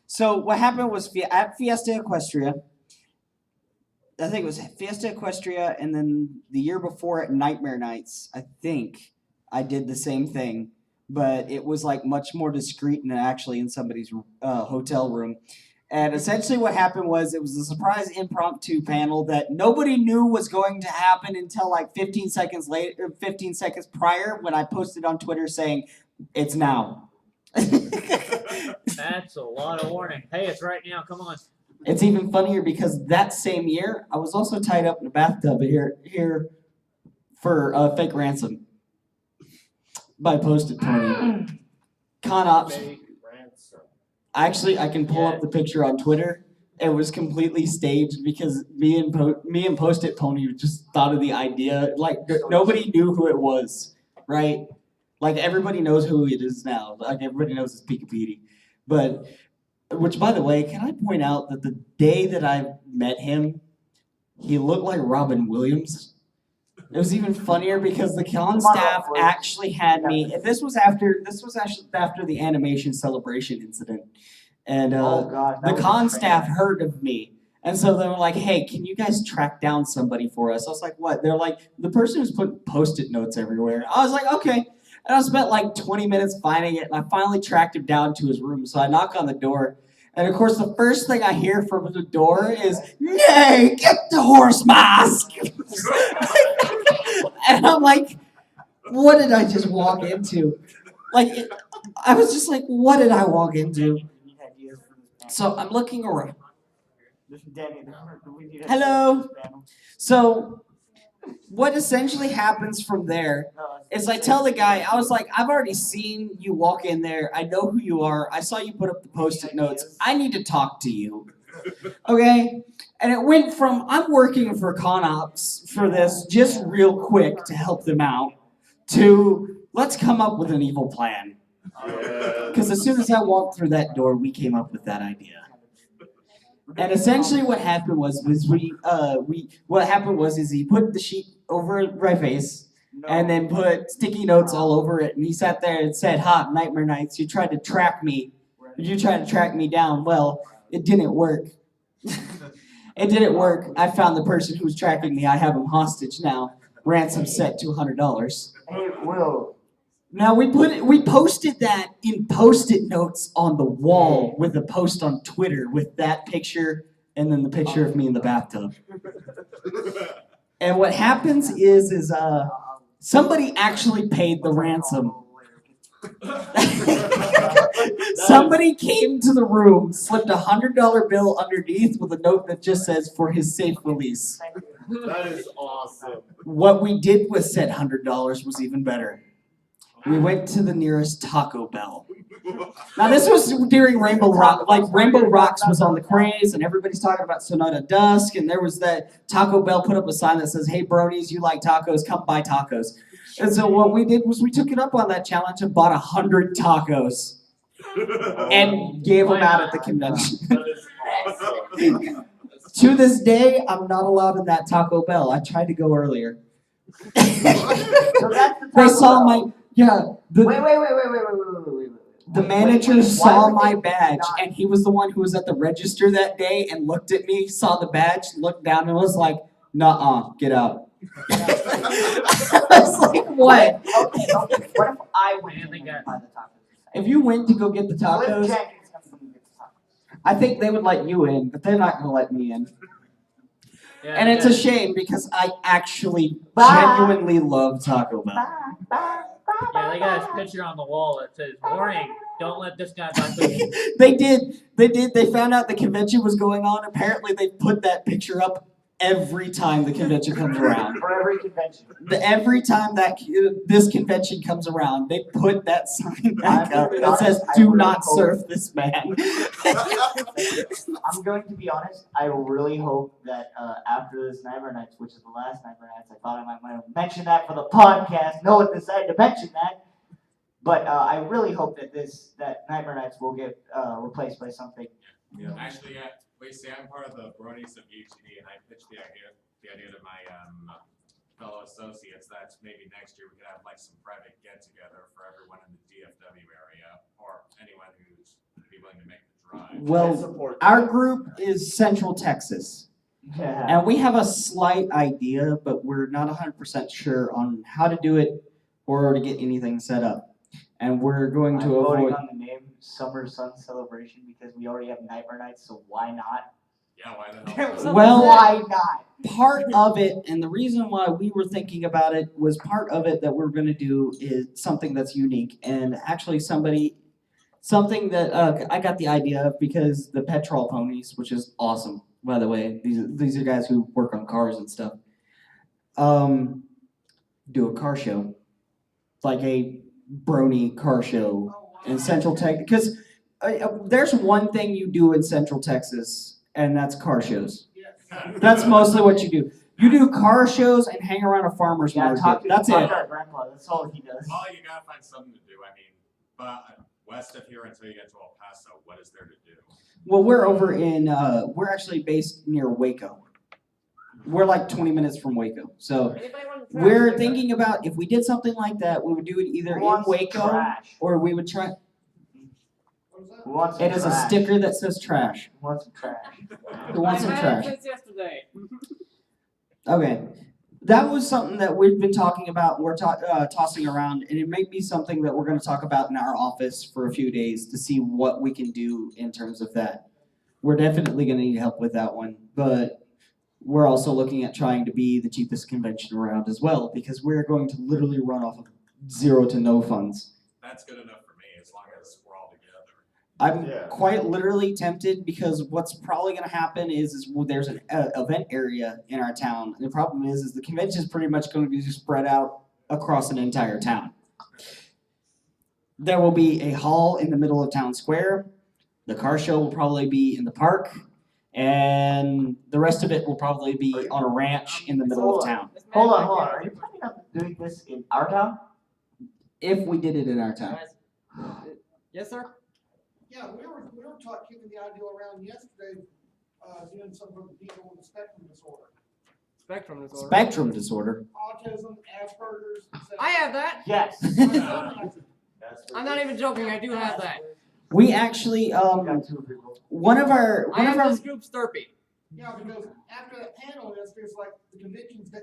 so what happened was at Fiesta Equestria, I think it was Fiesta Equestria, and then the year before at Nightmare Nights, I think I did the same thing, but it was like much more discreet and actually in somebody's hotel room. And essentially what happened was it was a surprise impromptu panel that nobody knew was going to happen until like 15 seconds later, 15 seconds prior when I posted on Twitter saying, it's now. That's a lot of warning. Hey, it's right now. Come on. It's even funnier because that same year, I was also tied up in a bathtub here for fake ransom by Posted Tony. Con Ops. Actually, I can pull up the picture on Twitter. It was completely staged because me and Post-it Pony just thought of the idea. Like nobody knew who it was, right? Like everybody knows who it is now. Like everybody knows it's Pika Petey. But which, by the way, can I point out that the day that I met him, he looked like Robin Williams. It was even funnier because the con staff actually had me. This was actually after the animation celebration incident, and Oh god. that the was con insane. staff heard of me And so they were like, hey, can you guys track down somebody for us? I was like, what? They're like, the person who's putting Post-it notes everywhere. I was like, okay. And I spent like 20 minutes finding it, and I finally tracked him down to his room. So I knock on the door. And of course, the first thing I hear from the door is, "Nay, get the horse mask!" And I'm like, what did I just walk into? Like, I was just like, what did I walk into? So I'm looking around. Hello. So what essentially happens from there is I tell the guy, I was like, I've already seen you walk in there. I know who you are. I saw you put up the Post-it notes. I need to talk to you. Okay? And it went from, I'm working for ConOps for this just real quick to help them out, to let's come up with an evil plan. Because as soon as I walked through that door, we came up with that idea. And essentially what happened was he put the sheet over my face and then put sticky notes all over it, and he sat there and said, "Ha, Nightmare Nights, you tried to track me. You tried to track me down. Well, it didn't work." It didn't work. I found the person who was tracking me. I have him hostage now. Ransom set to $100. Hey, Will. Now we posted that in Post-it notes on the wall with a post on Twitter with that picture and then the picture of me in the bathtub. And what happens is somebody actually paid the ransom. Somebody came to the room, slipped a $100 bill underneath with a note that just says, "For his safe release." That is awesome. What we did with said $100 was even better. We went to the nearest Taco Bell. Now this was during Rainbow Rock, like Rainbow Rocks was on the craze, and everybody's talking about Sonata Dusk, and there was that Taco Bell put up a sign that says, "Hey bronies, you like tacos, come buy tacos." And so what we did was we took it up on that challenge and bought 100 tacos and gave them out at the convention. To this day, I'm not allowed in that Taco Bell. I tried to go earlier. So that's the They saw Taco my, Bell. yeah, the Wait. manager saw my badge, and he was the one who was at the register that day and looked at me, saw the badge, looked down, and was like, "Nuh-uh, get out." I was like, what? Okay. What if I went to buy the tacos? If you went to go get the Cliff tacos, Jenkins comes to get the tacos. I think they would let you in, but they're not going to let me in. Yeah, And it's a shame because I actually Bye. genuinely love Taco Bell. Yeah, they got his picture on the wall that says, "Warning, don't let this guy buy food." They did. They found out the convention was going on. Apparently, they put that picture up every time the convention comes around. For every convention. Every time that this convention comes around, they put that sign back up that says, I "Do really not hope- surf this man." I'm going to be honest. I really hope that after this Nightmare Nights, which is the last Nightmare Nights, I thought I might mention that for the podcast. No one decided to mention that. But I really hope that that Nightmare Nights will get replaced by something. Yeah, actually, we see I'm part of the Bronies of UTD, and I pitched the idea to my fellow associates that maybe next year we could have like some private get-together for everyone in the DFW area, or anyone who's be willing to make the drive. Well, our group is Central Texas, Yeah. and we have a slight idea, but we're not 100% sure on how to do it or to get anything set up. And we're going I'm to voting avoid. on the name Summer Sun Celebration because we already have Nightmare Nights, so why not? Yeah, why the hell? Well, why not? part of it, and the reason why we were thinking about it was part of it that we're going to do is something that's unique, and actually something that I got the idea of because the Petrol Ponies, which is awesome, by the way. These are guys who work on cars and stuff. Do a car show, like a brony car show in Central Texas. Because there's one thing you do in Central Texas, and that's car shows. That's mostly what you do. You do car shows and hang around a farmer's market. That's talk it. to our grandpa. That's all he does. Oh, you gotta find something to do. I mean, but west of here until you get to El Paso, what is there to do? Well, we're over in, we're actually based near Waco. We're like 20 minutes from Waco. So Anybody want to try we're it? thinking about if we did something like that, we would do it either Who in wants Waco trash? or we would try. Who wants some It is a trash? sticker that says trash. Who wants some trash? Who wants some I've had it trash? since yesterday. Okay. That was something that we've been talking about. We're tossing around, and it may be something that we're going to talk about in our office for a few days to see what we can do in terms of that. We're definitely going to need help with that one, but we're also looking at trying to be the cheapest convention around as well, because we're going to literally run off of 0 to no funds. That's good enough for me, as long as we're all together. I'm Yeah. quite literally tempted because what's probably going to happen is there's an event area in our town. And the problem is the convention is pretty much going to be just spread out across an entire town. There will be a hall in the middle of town square. The car show will probably be in the park. And the rest of it will probably be on a ranch in the middle of town. This man Hold on, back hold on. there- Are you planning on doing this in our town? If we did it in our town. Yes, sir? Yeah, we were kicking the idea around yesterday, doing some for the people with spectrum disorder. Spectrum disorder. Spectrum disorder. Autism, Asperger's, etc. I have that. Yes. I'm not even joking. I do have that. We actually Got two people. one of our I am the Scoop Sturpy. Yeah, because after that panel, it's like the convention's dead,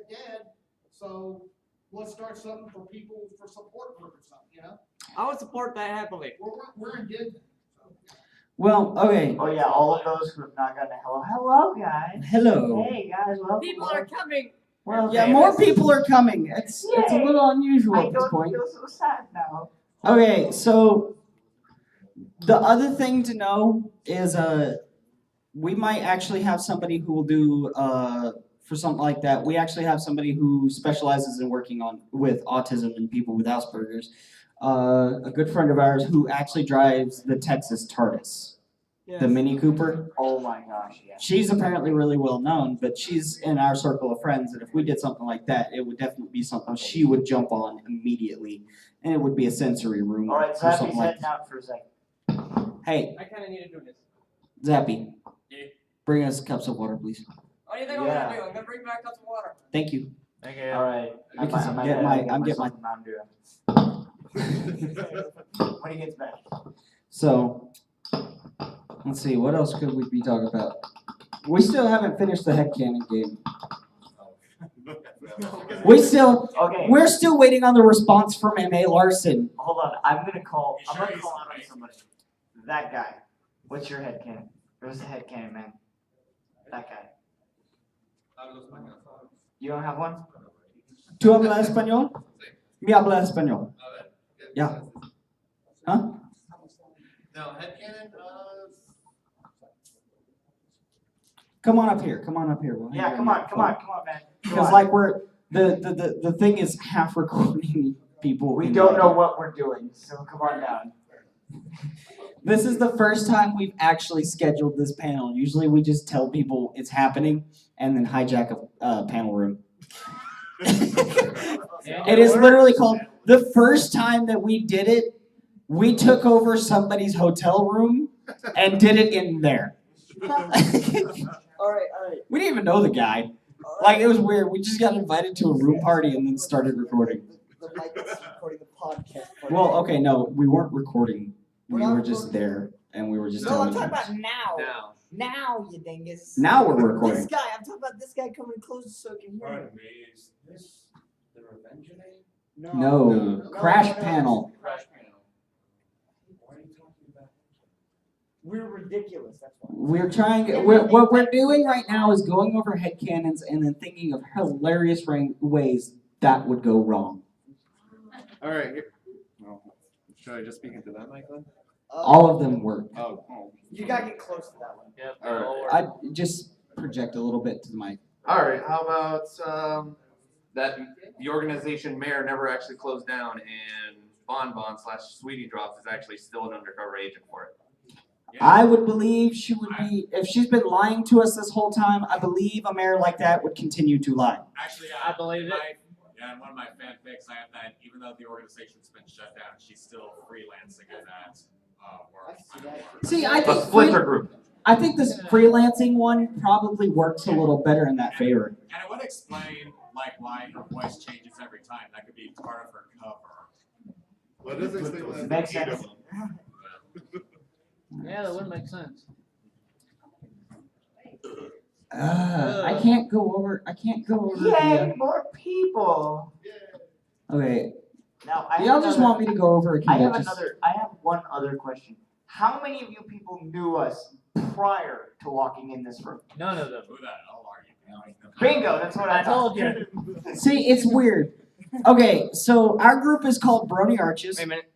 so let's start something for people for support group or something, you know? I would support that happily. We're in Disney. well, okay. Oh yeah, all of those who have not gotten a hello guys. Hello. Hey guys, welcome. People are coming. Well, Yeah, more people are coming. It's a Yay. little unusual I at this don't point. feel so sad now. Okay, so the other thing to know is we might actually have somebody who will do for something like that. We actually have somebody who specializes in working with autism and people with Asperger's. A good friend of ours who actually drives the Texas TARDIS, the Mini Cooper. Oh my gosh, yeah. She's apparently really well known, but she's in our circle of friends, and if we did something like that, it would definitely be something she would jump on immediately, and it would be a sensory room All right, or Zappy's something like heading out for a second. Hey, I kind of need to do this. Zappy, Yeah. bring us cups of water, please. What do you think I'm Yeah. gonna do? I'm gonna bring back cups of water. Thank you. Thank you. All right. Because I'm getting myself a Mountain Dew. When he gets back. So, let's see, what else could we be talking about? We still haven't finished the headcanon game. We're still waiting on the response from M.A. Larson. Hold on, I'm gonna call You sure he's out on right? somebody. That guy. What's your headcanon? Where's the headcanon, man? That guy. You don't have one? ¿Tú hablas español? Me habla español. Yeah. Huh? No, headcanon, Come on up here. We'll Yeah, hang come out on, man. Come Because on. like the thing is half recording people. We in don't the- know what we're doing, so come on down. This is the first time we've actually scheduled this panel. Usually we just tell people it's happening and then hijack a panel room. It is literally called, the first time that we did it, we took over somebody's hotel room and did it in there. Alright. We didn't even know the guy. Like, it was weird. We just got invited to a room party and then started recording. The mic is recording the podcast. Well, okay, no, we weren't recording. We We're not were just recording. there and we were just No, I'm telling talking you. about now. Now, you dingus. Now we're recording. This guy, I'm talking about this guy coming closer so I can hear him. Is this the Revenge Day? No, crash no. panel. Crash panel. What are you talking about? We're ridiculous, that's why. What we're doing right now is going over headcanons and then thinking of hilarious ways that would go wrong. All right. Well, should I just speak into that mic then? All of them work. Oh. You gotta get close to that one. Yep. All right. all I just project a little bit to the mic. All right. How about that the organization mayor never actually closed down and Bonbon/Sweetie Drops is actually still an undercover agent for it. I would believe she would be, if she's been lying to us this whole time, I believe a mayor like that would continue to lie. Actually, I believe it. Yeah, in one of my fanfics, I have that even though the organization's been shut down, she's still freelancing in that work. See, I A think splinter group. I think this freelancing one probably works a little better in that favor. And it would explain like why her voice changes every time. That could be part of her cover. Well, it doesn't explain that. Makes sense. Yeah, that would make sense. I can't go over. Yay, more people. Okay. Now I Y'all have just another- want me to go over a I have convention. I have one other question. How many of you people knew us prior to walking in this room? None of them. Who the hell are you? Bingo, that's what I I told thought. you. See, it's weird. Okay, so our group is called Brony Arches. Wait a minute.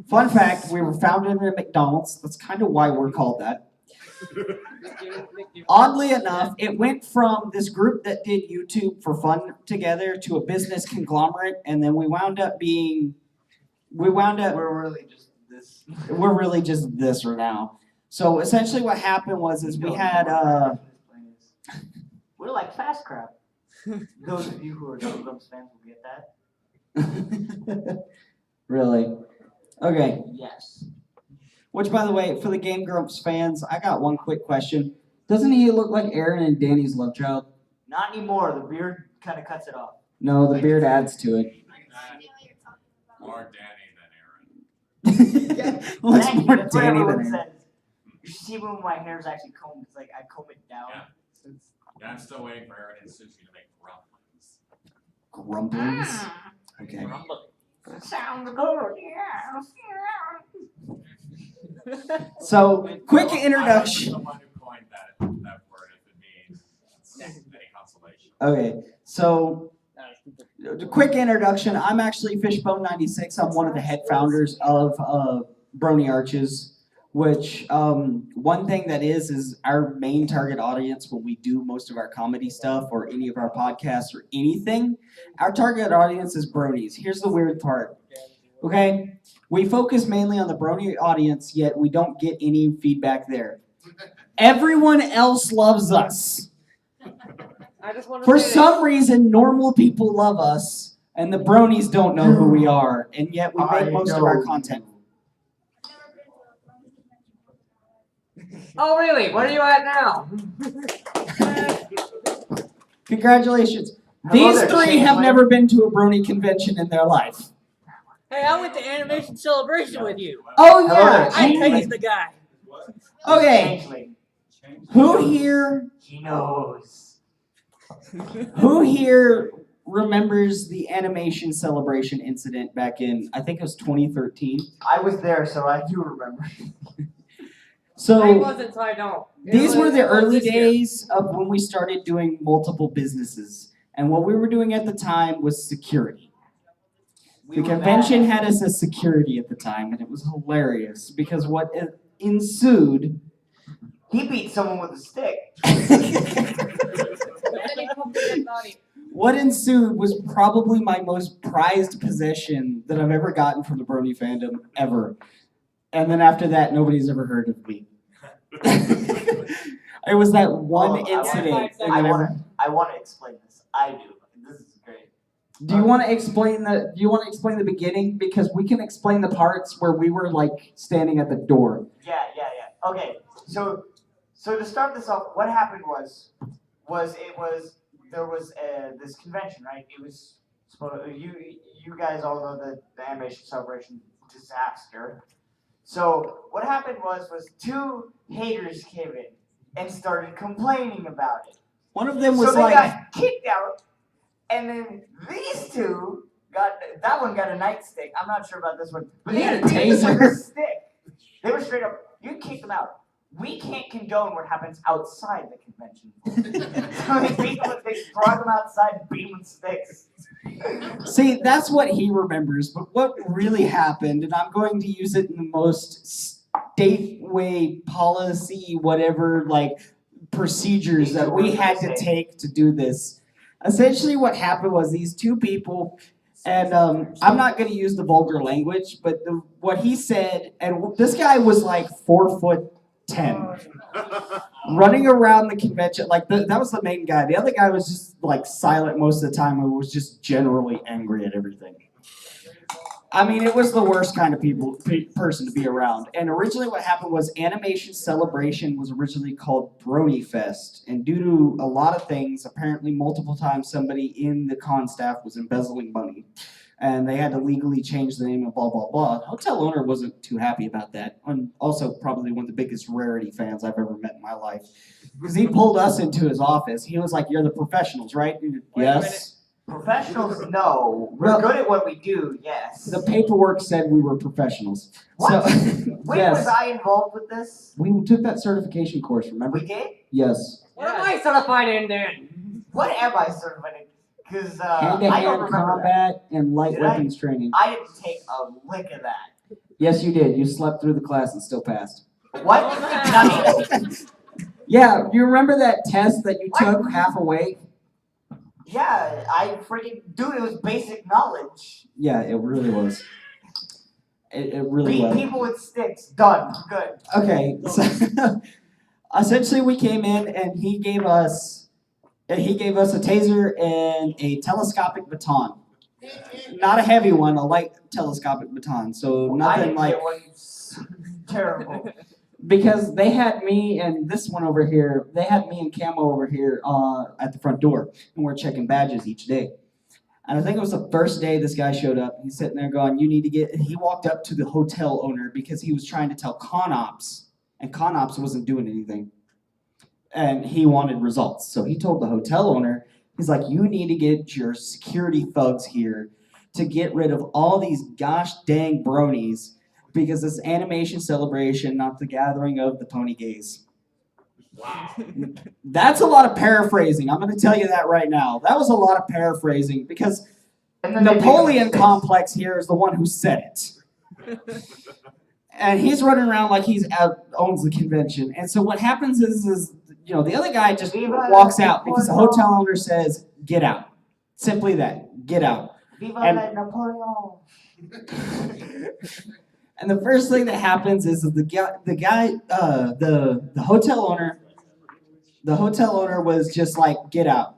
Fun fact: we were founded in a McDonald's. That's kind of why we're called that. Oddly enough, it went from this group that did YouTube for fun together to a business conglomerate, and then we wound up. We're really just this. We're really just this right now. So essentially, what happened was we had We're like Fast Crap. Those of you who are Double Dumps fans will get that. really. Okay. Yes. Which, by the way, for the Game Grumps fans, I got one quick question. Doesn't he look like Aaron and Danny's love child? Not anymore. The beard kind of cuts it off. No, the beard adds to it. More Danny than Aaron. Looks Thank you, more that's what Danny everyone than Aaron. says. You should see when my hair's actually combed. It's like I comb it down. Yeah. Yeah, I'm still waiting for Aaron and Susie to make grumplings. Grumblings? Okay. Sounds good. Yeah. So, quick I'm introduction. the one who coined that word if it means any consolation. Okay, so a quick introduction. I'm actually Fishbone96. I'm one of the head founders of Brony Arches, which one thing that is our main target audience when we do most of our comedy stuff or any of our podcasts or anything. Our target audience is bronies. Here's the weird part. Okay, we focus mainly on the brony audience, yet we don't get any feedback there. Everyone else loves us. I just want to For say some reason, normal people love us, and the bronies don't know who we are, and yet we make most of our content. Oh really? Where are you at now? Congratulations. Hello These there, three have Changeling. never been to a brony convention in their life. Hey, I went to Animation Celebration with you. Oh Hello yeah. there, I Changeling. tased the guy. Okay. Changeling. Who here? He knows. Who here remembers the Animation Celebration incident back in? I think it was 2013. I was there, so I do remember. I So. wasn't, so I don't. These were the It was early this year. days of when we started doing multiple businesses. And what we were doing at the time was security. We The were convention mad. had us as security at the time, and it was hilarious because what ensued. He beat someone with a stick. What ensued was probably my most prized possession that I've ever gotten from the Brony fandom, ever. And then after that, nobody's ever heard of me. It was that one Oh, incident. I want to explain this. I do. This is great. Do you want to explain the beginning? Because we can explain the parts where we were like standing at the door. Yeah. Okay. So to start this off, what happened was there was this convention, right? It was you guys all know the Animation Celebration disaster. So what happened was two haters came in and started complaining about it. One of them was so they like, got kicked out, and then these two got that one got a nightstick. I'm not sure about this one, but He they had a beat them with taser. a stick. They were straight up. You kick them out. We can't condone what happens outside the convention. So they brought them outside and beat them with sticks. see, that's what he remembers. But what really happened, and I'm going to use it in the most stateway policy, whatever, like procedures that we had to take to do this. Essentially, what happened was these two people, and I'm not going to use the vulgar language, but what he said, and this guy was like 4'10", running around the convention. Like that was the main guy. The other guy was just like silent most of the time and was just generally angry at everything. I mean, it was the worst kind of person to be around. And originally what happened was Animation Celebration was originally called Brony Fest. And due to a lot of things, apparently multiple times somebody in the con staff was embezzling money. and they had to legally change the name of blah blah blah. The hotel owner wasn't too happy about that. And also probably one of the biggest Rarity fans I've ever met in my life. Because he pulled us into his office. He was like, "You're the professionals, right?" Wait a Yes. Professionals, no. We're Well- good at what we do, yes. The paperwork said we were professionals. What? So, When yes. was I involved with this? We took that certification course, remember? We did? Yes. What am I certified in then? What am I certified in? Because I don't Hand-to-hand remember that. combat and light Did I? weapons training. I didn't take a lick of that. Yes, you did. You slept through the class and still passed. What? Yeah, you remember that test that you took half awake? Yeah, I freaking dude, it was basic knowledge. Yeah, it really was. It really Beat was. people with sticks. Done. Good. Okay, so essentially we came in and he gave us a taser and a telescopic baton. Not a heavy one, a light telescopic baton. So I nothing didn't like get one. Terrible. because they had me and this one over here, they had me and Camo over here at the front door, and we're checking badges each day. And I think it was the first day this guy showed up. He's sitting there going, "You need to get." He walked up to the hotel owner because he was trying to tell ConOps, and ConOps wasn't doing anything, and he wanted results. So he told the hotel owner, he's like, "You need to get your security thugs here to get rid of all these gosh dang bronies." Because it's animation celebration, not the gathering of the pony gays. Wow. That's a lot of paraphrasing. I'm going to tell you that right now. That was a lot of paraphrasing because And then they make a Napoleon mistake. Complex here is the one who said it. And he's running around like he's owns the convention. And so what happens is the other guy just Viva walks out because the Napoleon. hotel owner says, "Get out." Simply that. Get out. Viva And- la Napoleon. And the first thing that happens is that the hotel owner was just like, "Get out."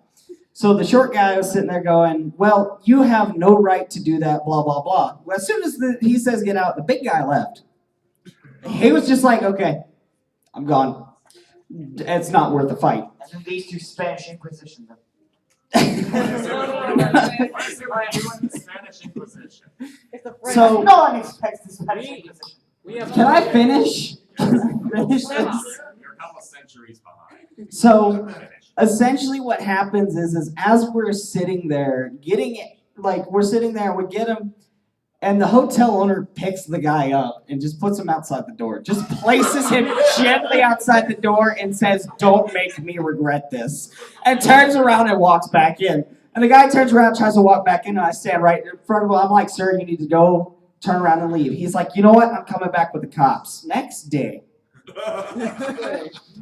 So the short guy was sitting there going, "Well, you have no right to do that, blah, blah, blah." Well, as soon as he says get out, the big guy left. He was just like, "Okay, I'm gone. It's not worth the fight." And then these two Spanish Inquisition them. Spanish Inquisition. It's the French. So- No one expects the Spanish Inquisition. We have Can I finish? Can I finish this? You're a couple centuries behind. So Finish. essentially what happens is as we're sitting there we're sitting there, we get him, and the hotel owner picks the guy up and just puts him outside the door. Just places him gently outside the door and says, "Don't make me regret this." And turns around and walks back in. And the guy turns around, tries to walk back in, and I stand right in front of him. I'm like, "Sir, you need to go, turn around and leave." He's like, "You know what? I'm coming back with the cops." Next day,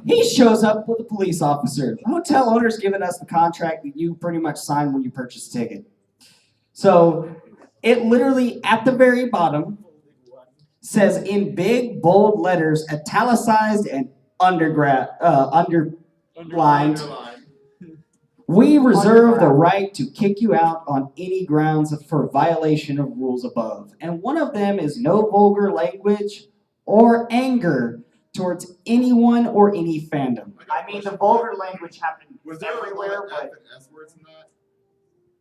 he shows up with a police officer. The hotel owner's given us the contract that you pretty much signed when you purchased a ticket. So it literally, at the very bottom, says in big, bold letters, italicized and underlined, "We reserve the right to kick you out on any grounds for violation of rules above. And one of them is no vulgar language or anger towards anyone or any fandom." I mean, the vulgar language happened Was there everywhere, like but F and S words in that?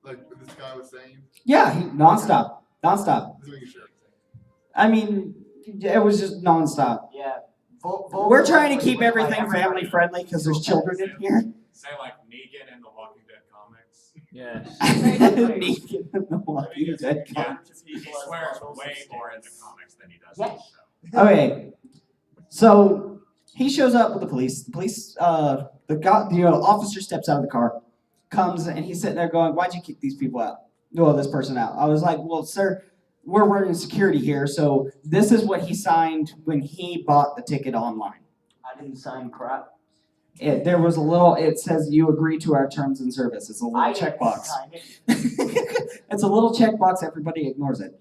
Like what this guy was saying? Yeah, nonstop. Just making sure. I mean, it was just nonstop. yeah. We're trying to keep vulgar language everything went by family everybody. friendly because there's children in here. Say like Negan in the Walking Dead comics. Yes. Negan in the Walking Dead Yeah, comics. he swears way more in the comics than he does in the Yes. show. Okay, so he shows up with the police. The officer steps out of the car, comes, and he's sitting there going, "Why'd you kick these people out? Well, this person out." I was like, "Well, sir, we're running security here, so this is what he signed when he bought the ticket online." I didn't sign crap. There was a little. It says you agree to our terms and service. It's a little I didn't checkbox. sign it. It's a little checkbox. Everybody ignores it.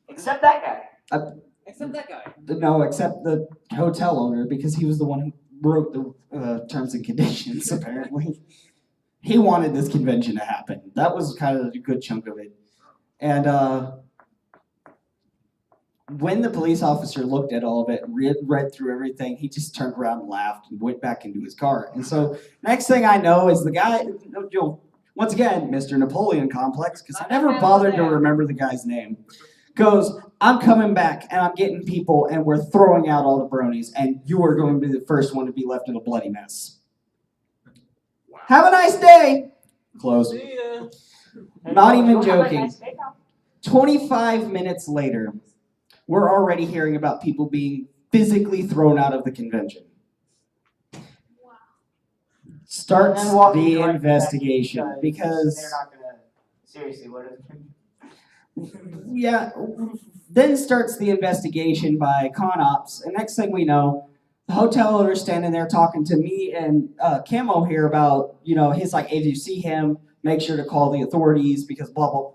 Except that guy. Except that guy. No, except the hotel owner because he was the one who wrote the terms and conditions. Apparently, he wanted this convention to happen. That was kind of a good chunk of it. And when the police officer looked at all of it, read through everything, he just turned around and laughed and went back into his car. And so next thing I know is the guy, once again, Mr. Napoleon Complex, because I never bothered to remember the guy's name, goes, I'm coming back and I'm getting people and we're throwing out all the bronies and you are going to be the first one to be left in a bloody mess. Have a nice day. Close. See ya. Not even joking. 25 minutes later, we're already hearing about people being physically thrown out of the convention. Starts And then walking the directly back investigation because they're not gonna. Seriously, what is? yeah, then starts the investigation by con ops, and next thing we know, the hotel owner's standing there talking to me and Camo here about, he's like, if you see him, make sure to call the authorities because blah blah.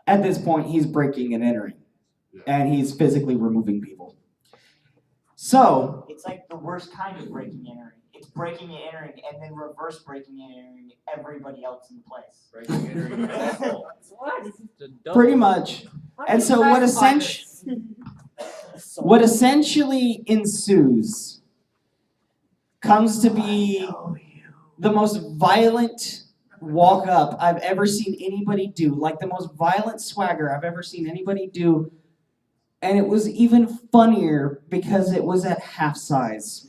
At this point, he's breaking and entering, and he's physically removing people. So It's like the worst kind of breaking and entering. It's breaking and entering, and then reverse breaking and entering everybody else in the place. pretty much, and so what essentially ensues comes to be the most violent walk up I've ever seen anybody do, like the most violent swagger I've ever seen anybody do, and it was even funnier because it was at half size.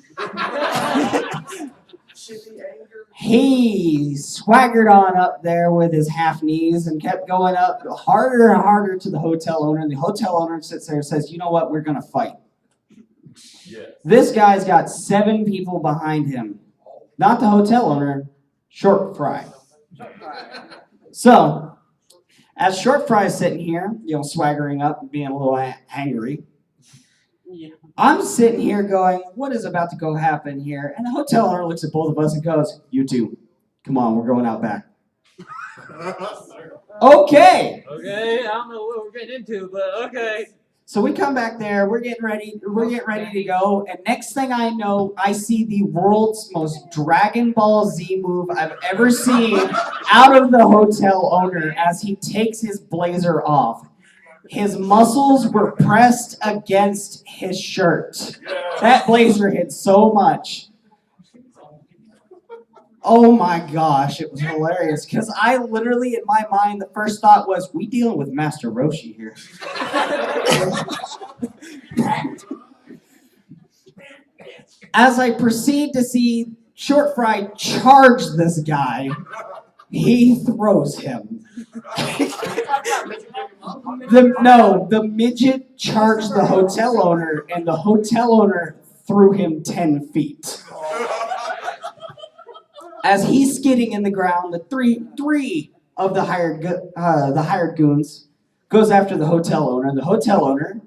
He swaggered on up there with his half knees and kept going up harder and harder to the hotel owner. The hotel owner sits there and says, you know what, we're gonna fight. This guy's got 7 people behind him. Not the hotel owner, Short Fry. So, as Short Fry's sitting here, swaggering up and being a little angry, I'm sitting here going, what is about to go happen here? And the hotel owner looks at both of us and goes, you two, come on, we're going out back. Okay. Okay, I don't know what we're getting into, but okay. So we come back there, we're getting ready to go, and next thing I know, I see the world's most Dragon Ball Z move I've ever seen out of the hotel owner as he takes his blazer off. His muscles were pressed against his shirt. That blazer hit so much. Oh my gosh, it was hilarious. Because I literally, in my mind, the first thought was, we dealing with Master Roshi here. As I proceed to see Short Fry charge this guy, he throws him. The midget charged the hotel owner, and the hotel owner threw him 10 feet. As he's skidding in the ground, the three of the hired goons goes after the hotel owner. The hotel owner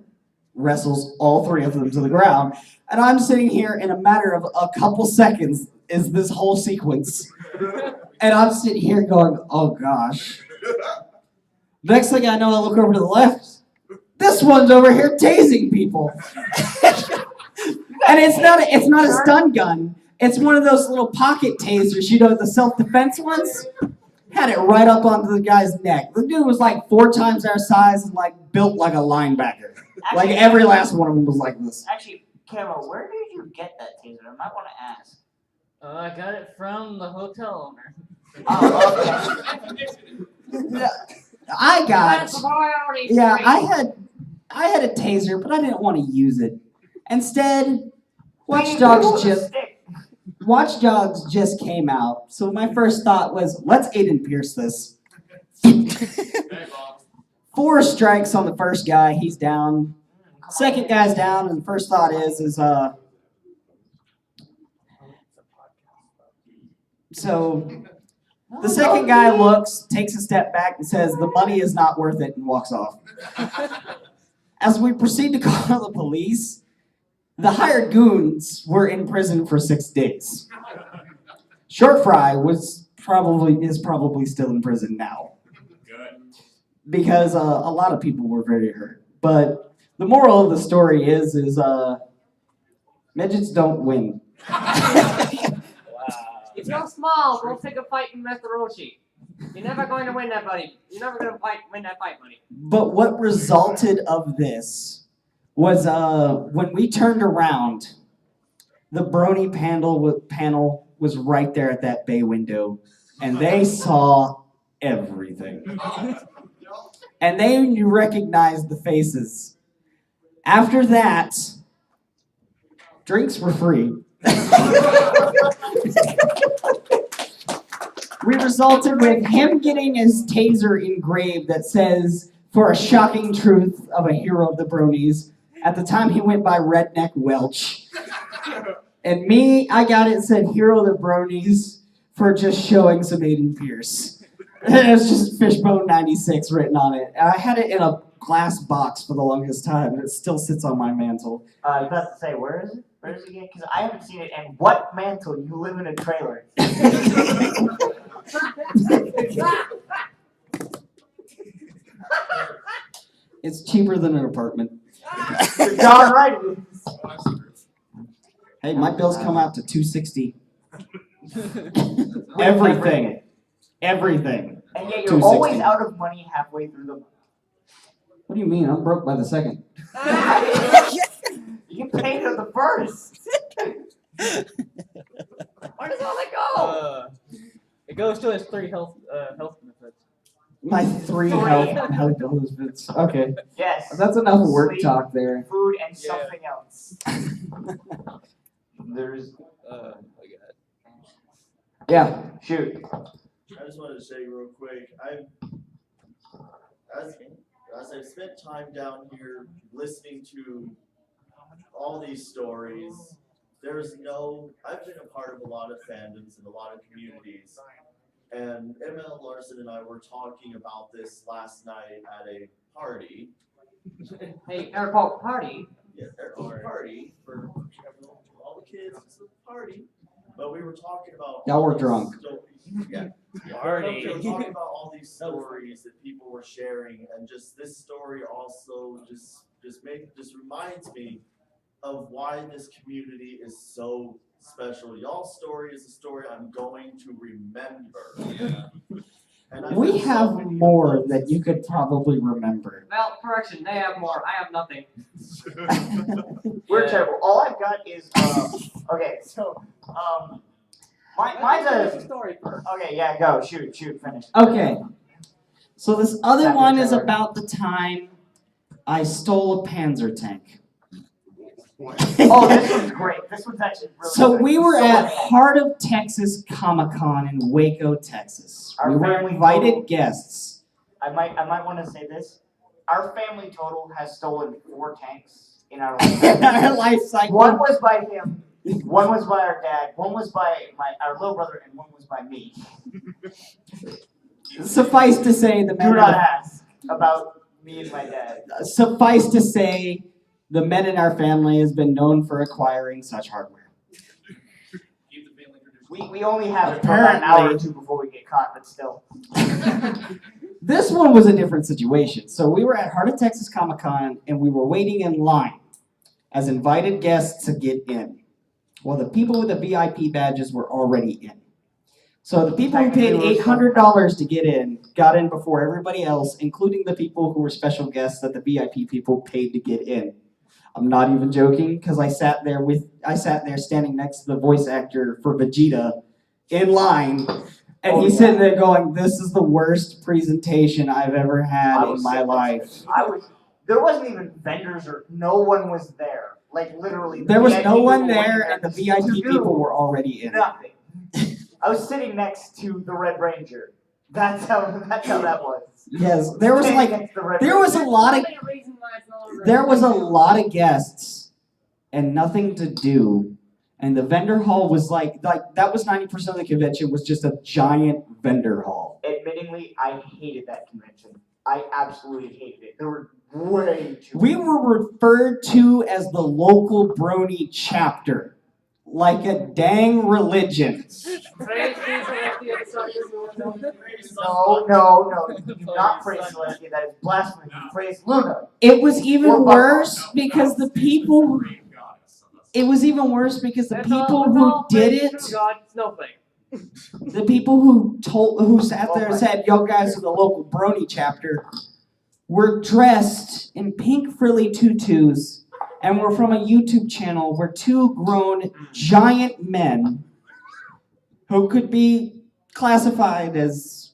wrestles all 3 of them to the ground, and I'm sitting here in a matter of a couple seconds is this whole sequence, and I'm sitting here going, oh gosh. Next thing I know, I look over to the left. This one's over here tasing people. And it's not a stun gun. It's one of those little pocket tasers, the self-defense ones. Had it right up onto the guy's neck. The dude was like 4 times our size and built like a linebacker. Like every last one of them was like this. Actually, Camo, where did you get that taser? I might want to ask. I got it from the hotel owner. I had a taser, but I didn't want to use it. Instead, Watch Dogs just came out. So my first thought was, let's Aiden Pierce this. 4 strikes on the first guy, he's down. Second guy's down, and the first thought is so the second guy looks, takes a step back, and says, the money is not worth it, and walks off. As we proceed to call the police, the hired goons were in prison for 6 days. Short Fry is probably still in prison now. Good. Because a lot of people were very hurt. But the moral of the story is midgets don't win. If you're small, go take a fight in Master Roshi. You're never going to win that, buddy. You're never going to win that fight, buddy. But what resulted of this was when we turned around, the Brony panel was right there at that bay window, and they saw everything. And they recognized the faces. After that, drinks were free. We resulted with him getting his taser engraved that says, "For a shocking truth of a hero of the bronies." At the time, he went by Redneck Welch. And me, I got it said Hero of the Bronies for just showing some Aiden Pierce. It was just Fishbone 96 written on it. And I had it in a glass box for the longest time, and it still sits on my mantle. I was about to say, where is it? Where is it again? Because I haven't seen it. And what mantle? You live in a trailer. It's cheaper than an apartment. You're darn right it is. Hey, my bills come out to $260. Everything. Everything. And yet you're always $260. out of money halfway through the month. What do you mean? I'm broke by the second. You paid on the first. Where does all that go? It goes to his 3 health benefits. My 3 health benefits. Okay. Yes. That's enough work Sleep, talk there. Food and something else. There's. Yeah. Shoot. I just wanted to say real quick, as I've spent time down here listening to all these stories, I've been a part of a lot of fandoms and a lot of communities, and ML Larson and I were talking about this last night at a party. Hey, airport party. Yeah, party for all the kids, it's a party. But we were talking about Y'all were all these drunk. Yeah. Party. We were talking about all these stories that people were sharing, and just this story also just reminds me of why this community is so special. Y'all's story is a story I'm going to remember. Yeah. And We have more that you could probably remember. Well, correction, they have more. I have nothing. We're terrible. All I've got is okay. So mine's a story first. Okay, yeah, go shoot, finish. Okay. So this other Second one is trailer. about the time I stole a Panzer tank. Oh, this one's great. This one's actually really So good. we were So at much fun. Heart of Texas Comic-Con in Waco, Texas. Our We were family invited total- guests. I might want to say this. Our family total has stolen 4 tanks in our life. Our life cycle. One was by him, one was by our dad, one was by our little brother, and one was by me. Suffice to say, the Do men, not ask about me and my dad. suffice to say, the men in our family has been known for acquiring such hardware. We only have it for about an hour or Apparently- 2 before we get caught, but still. This one was a different situation. So we were at Heart of Texas Comic-Con and we were waiting in line as invited guests to get in. Well, the people with the VIP badges were already in. So the people who paid $800 to get in got in before everybody else, including the people who were special guests that the VIP people paid to get in. I'm not even joking because I sat there standing next to the voice actor for Vegeta in line, and he's sitting there going, "This is the worst presentation I've ever had in my life." There wasn't even vendors or no one was there. Like literally. the There was VIP no one people there, weren't and the to VIP do people were already in. Nothing. I was sitting next to the Red Ranger. That's how that was. Yes, there was Sitting like next to the Red there was a Ranger. lot of guests and nothing to do, and the vendor hall was like that was 90% of the convention was just a giant vendor hall. Admittingly, I hated that convention. I absolutely hated it. There were way too. We were referred to as the local brony chapter, like a dang religion. No. You do not praise Celestia. That is blasphemy. You praise Luna. It was even Or worse because the people. It was even worse because the people who did it, God, snowflake. the people who sat there and said, "Yo guys are the local brony chapter," were dressed in pink frilly tutus and were from a YouTube channel where 2 grown giant men who could be classified as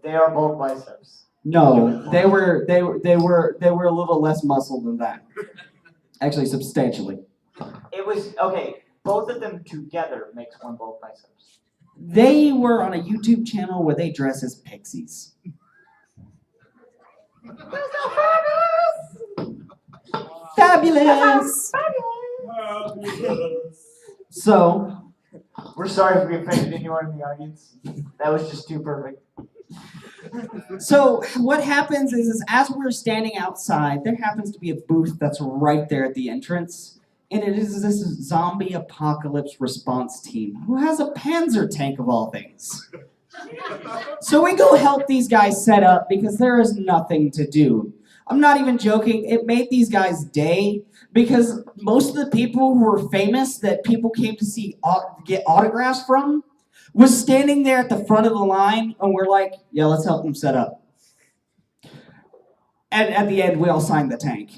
They are both biceps. no. They were a little less muscle than that. Actually, substantially. It was okay. Both of them together makes one both biceps. They were on a YouTube channel where they dress as pixies. Fabulous. So, We're sorry if we offended anyone in the audience. That was just too perfect. so what happens is as we're standing outside, there happens to be a booth that's right there at the entrance. And it is this zombie apocalypse response team who has a Panzer tank of all things. So we go help these guys set up because there is nothing to do. I'm not even joking. It made these guys' day because most of the people who were famous that people came to see get autographs from was standing there at the front of the line, and we're like, yeah, let's help them set up. And at the end, we all signed the tank.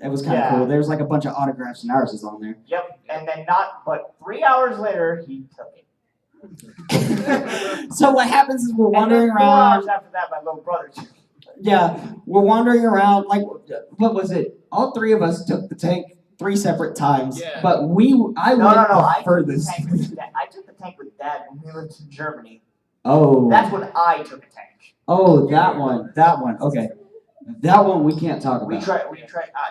It was kind of cool. There was like a bunch of autographs, and ours is on there. Yep. And then but 3 hours later, he took it. So what happens is we're wandering and then 4 around. hours after that, my little brother took it. Yeah, we're wandering around. Like, what was it? All three of us took the tank 3 separate times. Yeah. But I went the furthest. I took the tank with Dad when we lived in Germany. Oh. That's when I took a tank. Oh, that one. Okay. That one we can't talk about. We tried.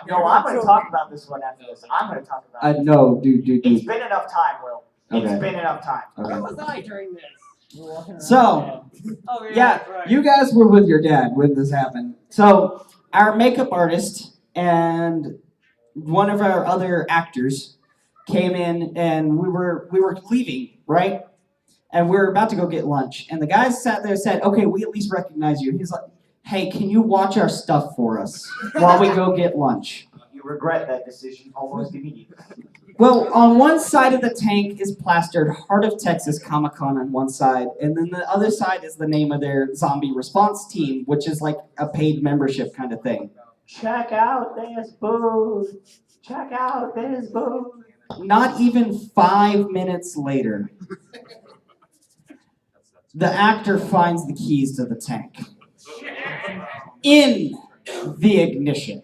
No, I'm going to talk about this one after this. I'm going to talk about it. No, dude. It's been enough time, Will. Okay. It's been enough time. Okay. Where was I during this? So, Oh, yeah, that's right. you guys were with your dad when this happened. So, our makeup artist and one of our other actors came in, and we were leaving, right? And we were about to go get lunch. And the guys sat there and said, okay, we at least recognize you. He's like, hey, can you watch our stuff for us while we go get lunch? You regret that decision almost immediately. Well, on one side of the tank is plastered Heart of Texas Comic-Con on one side, and then the other side is the name of their zombie response team, which is like a paid membership kind of thing. Check out this booth. Check out this booth. Not even 5 minutes later, the actor finds the keys to the tank in the ignition.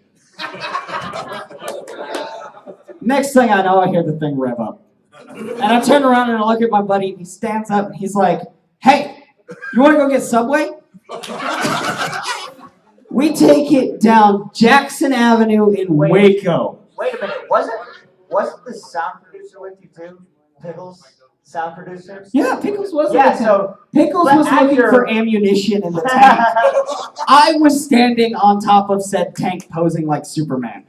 Next thing I know, I hear the thing rev up. And I turn around and I look at my buddy, and he stands up and he's like, hey, you want to go get Subway? We take it down Jackson Avenue in Waco. Wait a minute. Wasn't the sound producer with you too? Pickles? Sound producer? Yeah, Pickles was Yeah, with him. so Pickles the was looking actor- for ammunition in the tank. I was standing on top of said tank posing like Superman.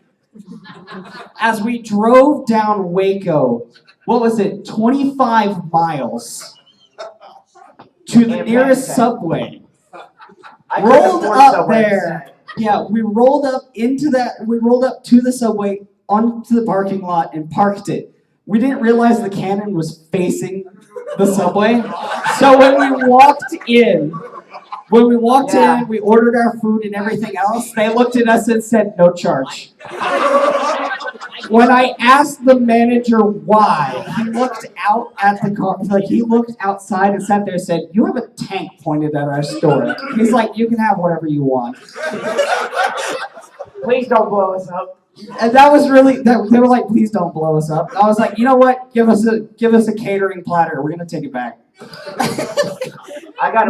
As we drove down Waco, what was it, 25 miles to the nearest Subway. I couldn't Rolled afford up Subway. there. Yeah, we rolled up to the Subway onto the parking lot and parked it. We didn't realize the cannon was facing the Subway. So when we walked in, we ordered our food and everything else. They looked at us and said, no charge. When I asked the manager why, he looked out at the car, he looked outside and sat there and said, you have a tank pointed at our store. He's like, you can have whatever you want. Please don't blow us up. And that was really, they were like, please don't blow us up. I was like, you know what? Give us a catering platter. We're going to take it back.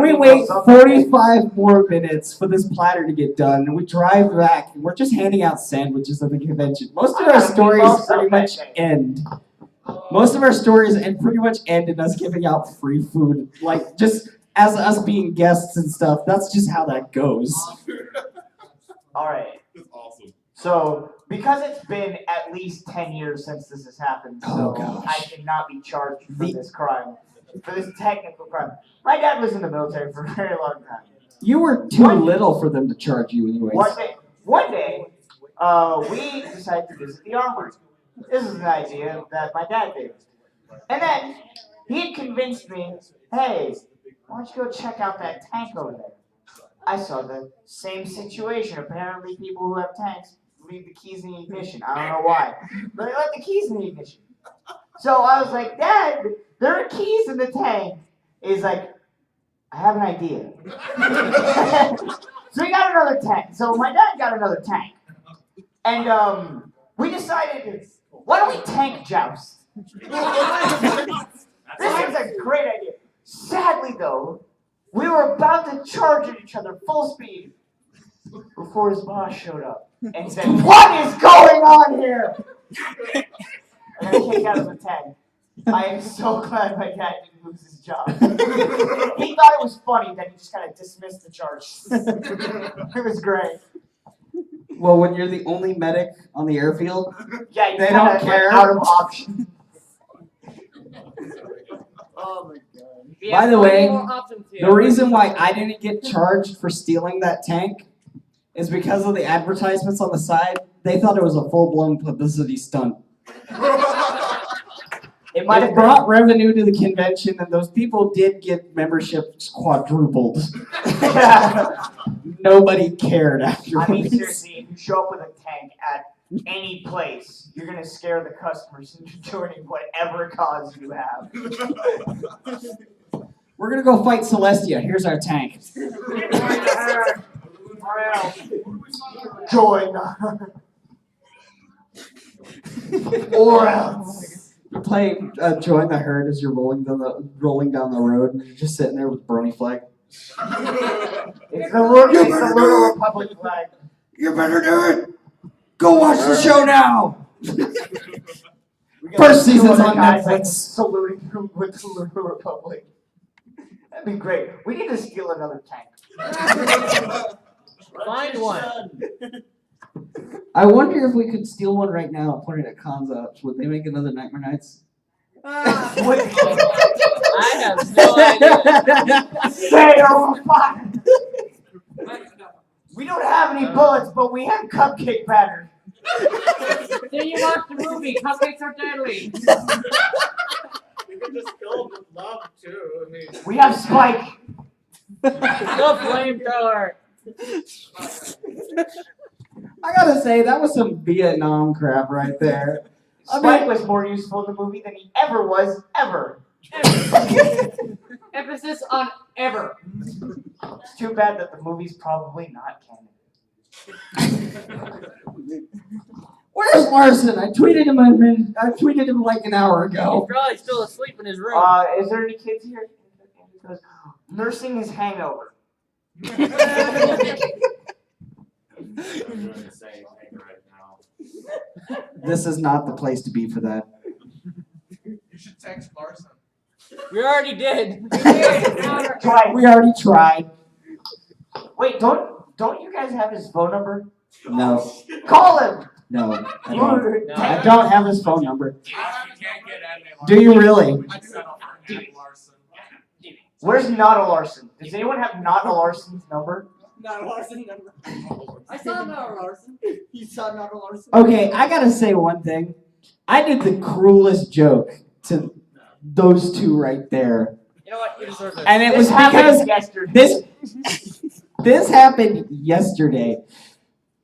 We wait 45 more minutes for this platter to get done, and we drive back, and we're just handing out sandwiches at the convention. Most of our stories pretty much end. Most of our stories pretty much end in us giving out free food, like just as us being guests and stuff. That's just how that goes. All right. That's awesome. So, because it's been at least 10 years since this has happened, so I cannot be charged for this crime, for this technical crime. My dad was in the military for a very long time. You were too little for them to charge you anyways. One day, we decided to visit the armory. This is an idea that my dad gave us. And then, he had convinced me, hey, why don't you go check out that tank over there? I saw the same situation. Apparently, people who have tanks leave the keys in the ignition. I don't know why. But they left the keys in the ignition. So I was like, Dad, there are keys in the tank. He's like, I have an idea. So we got another tank. So my dad got another tank. And we decided, why don't we tank joust? This is a great idea. Sadly though, we were about to charge at each other full speed before his boss showed up and said, "What is going on here?" And I kicked out of the tank. I am so glad my dad didn't lose his job. He thought it was funny that he just kind of dismissed the charge. It was great. Well, when you're the only medic on the airfield, Yeah, they don't care. Out of option. Oh my god. We By have the plenty way, more options here. the reason why I didn't get charged for stealing that tank is because of the advertisements on the side. They thought it was a full-blown publicity stunt. It might have brought revenue to the convention, and those people did get memberships quadrupled. Nobody cared afterwards. I mean, seriously, if you show up with a tank at any place, you're gonna scare the customers into joining whatever cause you have. We're gonna go fight Celestia. Here's our tank. Join. Or else. You play Join the Herd as you're rolling down the road, and you're just sitting there with Brony flag. It's the Lunar Republic flag. You better do it. Go watch the show now. First season's on Netflix. Saluting with the Lunar Republic. That'd be great. We need to steal another tank. Find one. I wonder if we could steal one right now and put it at Cons Ops. Would they make another Nightmare Nights? I have no idea. Say over fire. We don't have any bullets, but we have cupcake batter. Then you watch the movie. Cupcakes are deadly. You can just fill them with love too. I mean, We have Spike. The flamethrower. I gotta say, that was some Vietnam crap right there. Spike was more useful in the movie than he ever was, ever. Emphasis on ever. It's too bad that the movie's probably not canon. Where's Larson? I tweeted him like an hour ago. He's probably still asleep in his room. Is there any kids here? Nursing his hangover. This is not the place to be for that. You should text Larson. We already did. Twice. We already tried. Wait, don't you guys have his phone number? No. Call him. No. I No. don't. I don't have his phone number. You can't get Andy Do you really? Where's Not a Larson? Does anyone have Not a Larson's number? Not a Larson number. I saw not a Larson. You saw not a Larson? Okay, I gotta say one thing. I did the cruelest joke to those two right there. You know what? You deserve it. And it This was happened because yesterday. this happened yesterday.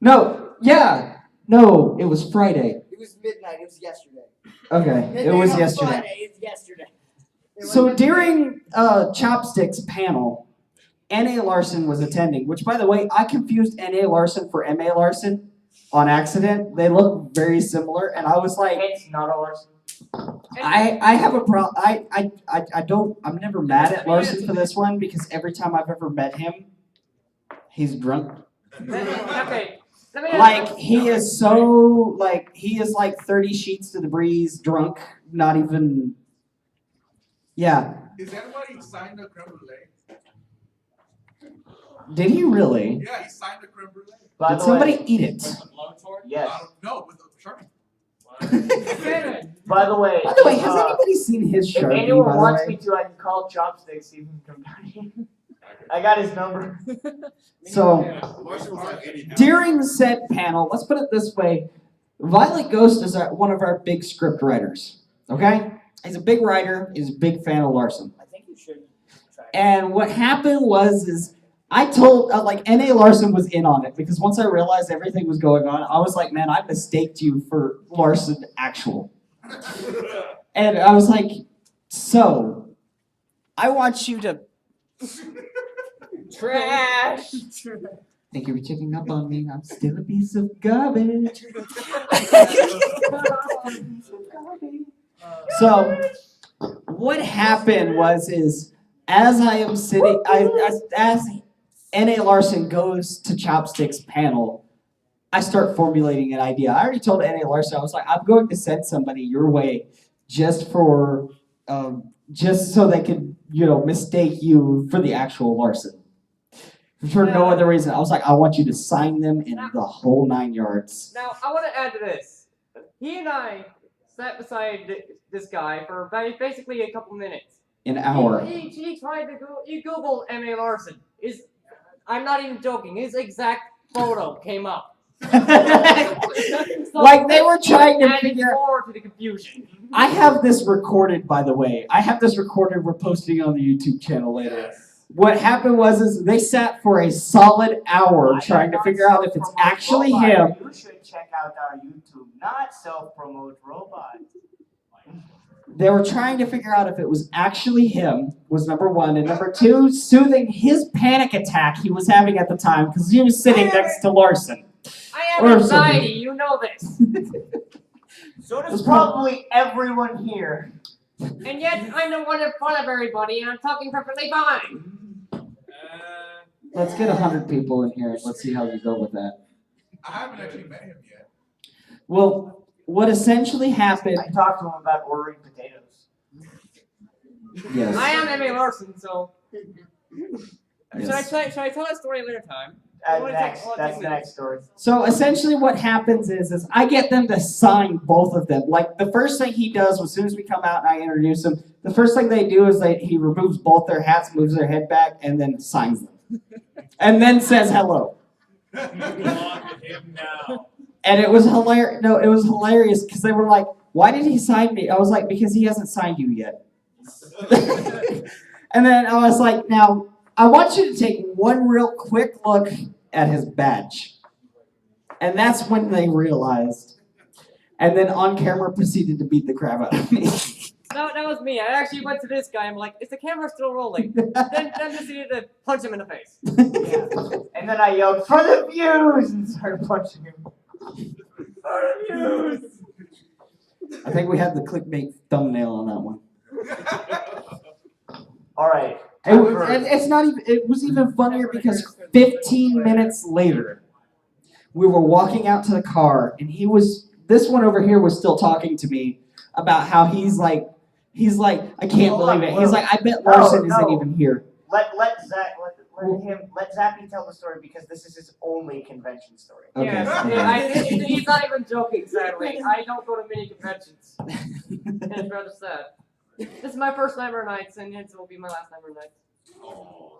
No, it was Friday. It was midnight. It was yesterday. Okay, it Midnight was on yesterday. Friday, it's yesterday. So during Chopsticks panel, N.A. Larson was attending, which by the way, I confused N.A. Larson for M.A. Larson on accident. They look very similar, and I was like, It's Not a Larson. I have a problem. I'm never mad at Larson for this one because every time I've ever met him, he's drunk. Okay. Let me Like he is like 30 sheets to the breeze, drunk, not even. Yeah. Is anybody signed a creme brulee? Did he really? Yeah, he signed a creme brulee. By Did the somebody way, eat it? yes. No, with the Sharpie. By the way, By the way, has anybody seen his if Sharpie? anyone By the wants way, me to, I can call Chopsticks. See if he can come down here. I got his number. so Marshall was like 80 pounds. during said panel, let's put it this way: Violet Ghost is one of our big script writers. Okay, he's a big writer. He's a big fan of Larson. I think you should try. And what happened was I told, N.A. Larson was in on it because once I realized everything was going on, I was like, man, I mistaked you for Larson actual. And I was like, so, I want you to Trash. Thank you for checking up on me. I'm still a piece of garbage. So, what happened is as I am sitting, as N.A. Larson goes to Chopstick's panel, I start formulating an idea. I already told N.A. Larson, I was like, I'm going to send somebody your way just so they could, mistake you for the actual Larson. For no other reason. I was like, I want you to sign them in the whole 9 yards. Now, I want to add to this. He and I sat beside this guy for basically a couple minutes. An hour. He tried to he Googled M.A. Larson. I'm not even joking. His exact photo came up. Like they were trying to figure more to the confusion. I have this recorded, by the way. We're posting on the YouTube channel later. What happened is they sat for a solid hour trying to figure out if it's actually him. You should check out our YouTube, not self-promote robot. They were trying to figure out if it was actually him, was number one. And number two, soothing his panic attack he was having at the time because he was sitting next to Larson. I have anxiety, you know this. So does probably everyone here. And yet, I'm the one in front of everybody, and I'm talking perfectly fine. Let's get 100 people in here and let's see how we go with that. I haven't actually met him yet. Well, what essentially happened... I talked to him about ordering potatoes. Yes. I am M.A. Larson, so... Yes. Should I tell that story later time? That's the next story. So essentially what happens is I get them to sign both of them. Like the first thing he does as soon as we come out and I introduce him, the first thing they do is he removes both their hats, moves their head back, and then signs them. And then says hello. And it was hilarious. No, it was hilarious because they were like, why did he sign me? I was like, because he hasn't signed you yet. And then I was like, now, I want you to take one real quick look at his badge. And that's when they realized. And then on camera proceeded to beat the crap out of me. No, that was me. I actually went to this guy. I'm like, is the camera still rolling? then proceeded to punch him in the face. Yeah. And then I yelled, for the views! And started punching him. For the views! I think we had the clickbait thumbnail on that one. All right. It was even funnier because 15 minutes later, we were walking out to the car, and this one over here was still talking to me about how he's like, I can't believe it. He's like, I bet Larson isn't even here. Let Zappy tell the story because this is his only convention story. Okay. Yes, he's not even joking, sadly. I don't go to many conventions. And it's rather sad. This is my first Nightmare Nights, and it will be my last Nightmare Nights. Oh.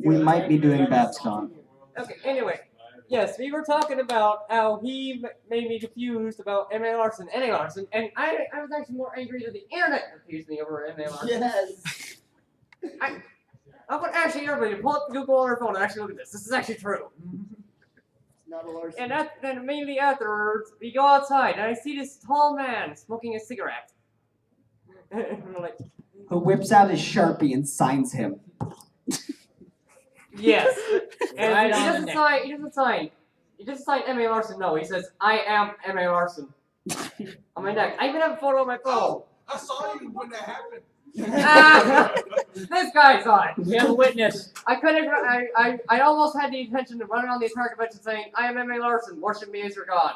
We might be doing BabsCon. Okay, anyway. Yes, we were talking about how he made me confused about M.A. Larson, N.A. Larson, and I was actually more angry that the internet confused me over M.A. Larson. Yes. I want actually everybody to pull up Google on their phone and actually look at this. This is actually true. Not a Larson. And then immediately afterwards, we go outside, and I see this tall man smoking a cigarette. And I'm like, Who whips out his Sharpie and signs him. yes. And he doesn't sign M.A. Larson, no. He says, I am M.A. Larson. On my neck. I even have a photo on my phone. Oh, I saw you when that happened. This guy saw it. We have a witness. I almost had the intention of running around the entire convention saying, I am M.A. Larson, worship me as your God.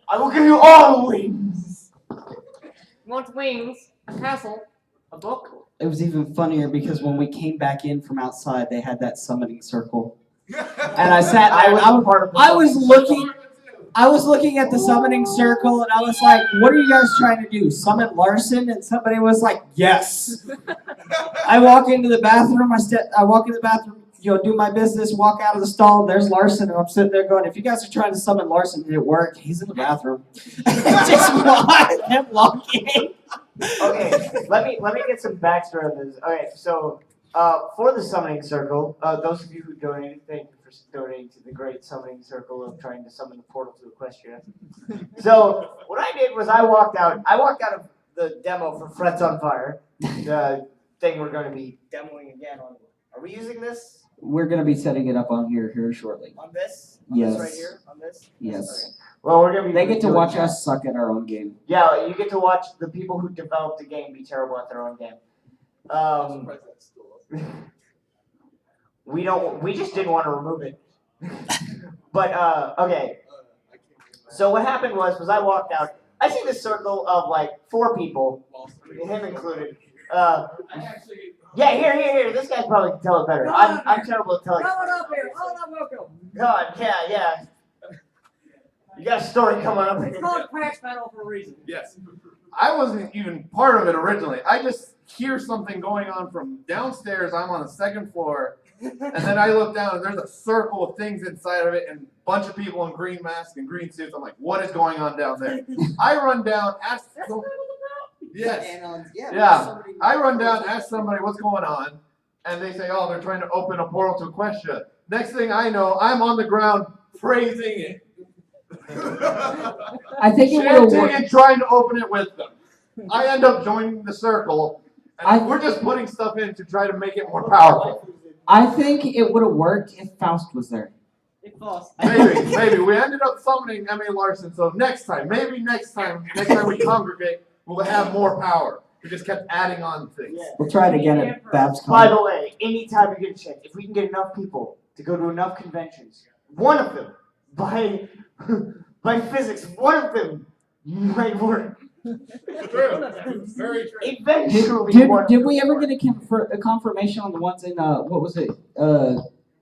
I will give you all the wings. You want wings, a castle, a book? It was even funnier because when we came back in from outside, they had that summoning circle. And I was looking at the summoning circle, and I was like, what are you guys trying to do? Summon Larson? And somebody was like, yes. I walk into the bathroom, do my business, walk out of the stall, there's Larson, and I'm sitting there going, if you guys are trying to summon Larson, did it work? He's in the bathroom. Just kept walking. Okay, let me get some backstory on this. Okay, so for the summoning circle, those of you who donated, thank you for donating to the great summoning circle of trying to summon the portal to Equestria. So what I did was I walked out of the demo for Frets on Fire, the thing we're going to be demoing again on. Are we using this We're gonna be setting it up on here shortly. on this? On Yes. this right here? On this? Yes. Okay. Well, we're gonna be. They get to doing watch that. us suck at our own game. Yeah, you get to watch the people who developed the game be terrible at their own game. We just didn't want to remove it. But okay. So what happened was I walked out. I see this circle of like 4 people, him included. Yeah, here. This guy probably can tell it better. I'm terrible at telling. Come on up here. Hold on, welcome. God, yeah. You got a story coming up. It's called Crash Battle for a reason. Yes. I wasn't even part of it originally. I just hear something going on from downstairs. I'm on the 2nd floor. And then I look down and there's a circle of things inside of it and a bunch of people in green masks and green suits. I'm like, what is going on down there? I run down, ask. Yes. Yeah. I run down, ask somebody what's going on, and they say, oh, they're trying to open a portal to Equestria. Next thing I know, I'm on the ground praising it. I think it would have Chanting worked. and trying to open it with them. I end up joining the circle, and we're just putting stuff in to try to make it more powerful. I think it would have worked if Faust was there. Maybe. We ended up summoning Emmy Larson, so next time we congregate, we'll have more power. We just kept adding on things. We'll try it again at Babs By Con. the way, anytime you get a chance, if we can get enough people to go to enough conventions, one of them, by physics, one of them might work. True. Very true. Eventually, Did we ever get a confirmation on the ones in what was it,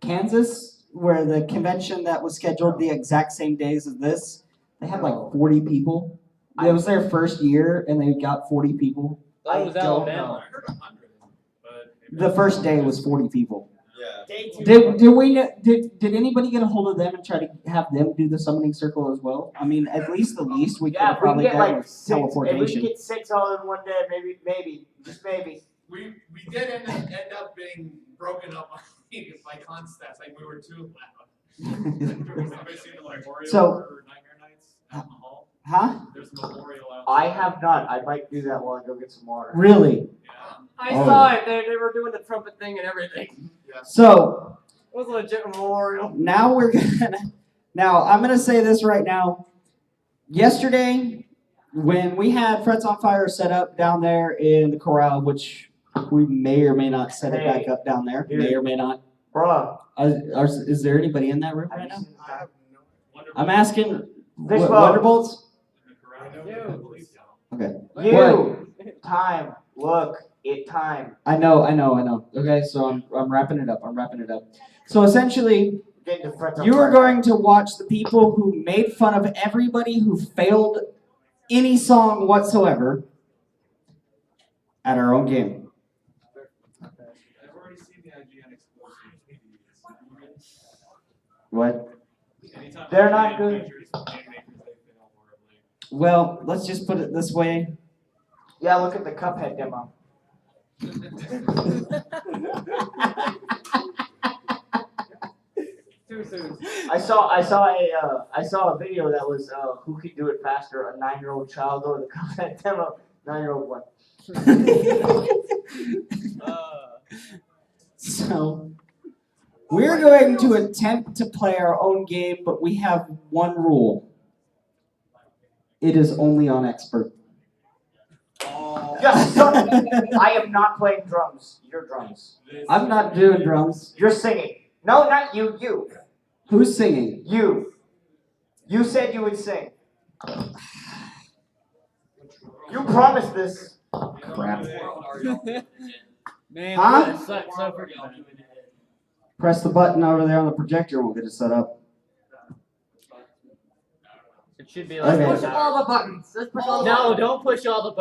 Kansas, where the convention that was scheduled the exact same days as this? They had like 40 people. It was their first year, and they got 40 people. That was Alabama. The first day was 40 people. Yeah. Did anybody get a hold of them and try to have them do the summoning circle as well? I mean, at least the least we could Yeah, have if we can probably get done like was 6, if we can teleportation. get 6 all in one day, maybe, just maybe. We did end up being broken up by Constance. Like we were too loud. Anybody seen the memorial for Nightmare Nights out in the hall? Huh? There's a memorial out. I have not. I might do that while I go get some water. Really? I Oh. saw it. They were doing the trumpet thing and everything. So It was a legit memorial. now I'm gonna say this right now. Yesterday, when we had Frets on Fire set up down there in the corral, which we may or may not set it back up down there, may or may not. Bruh. Is there anybody in that room right now? I'm asking. Fishbowl. Wonderbolts? Okay. You. Time. Look. Time. I know. Okay, so I'm wrapping it up. So essentially, Getting to Frets on you are Fire. going to watch the people who made fun of everybody who failed any song whatsoever at our own game. I've already seen the IGN exclusive. What? Anytime They're IGN not good. features game makers, they fail horribly. Well, let's just put it this way. Yeah, look at the Cuphead demo. Too soon. I saw a video that was who could do it faster, a 9-year-old child or the Cuphead demo. 9-year-old one. So, we're going to attempt to play our own game, but we have one rule. It is only on expert. Yes, son. I am not playing drums. Your drums. I'm not doing drums. You're singing. No, not you. You. Who's singing? You. You said you would sing. You promised this. Crap. Man, Huh? that sucks so freaking. Press the button over there on the projector and we'll get it set up. It should be like Okay. Push all the buttons. Let's push all the No, buttons. don't push all the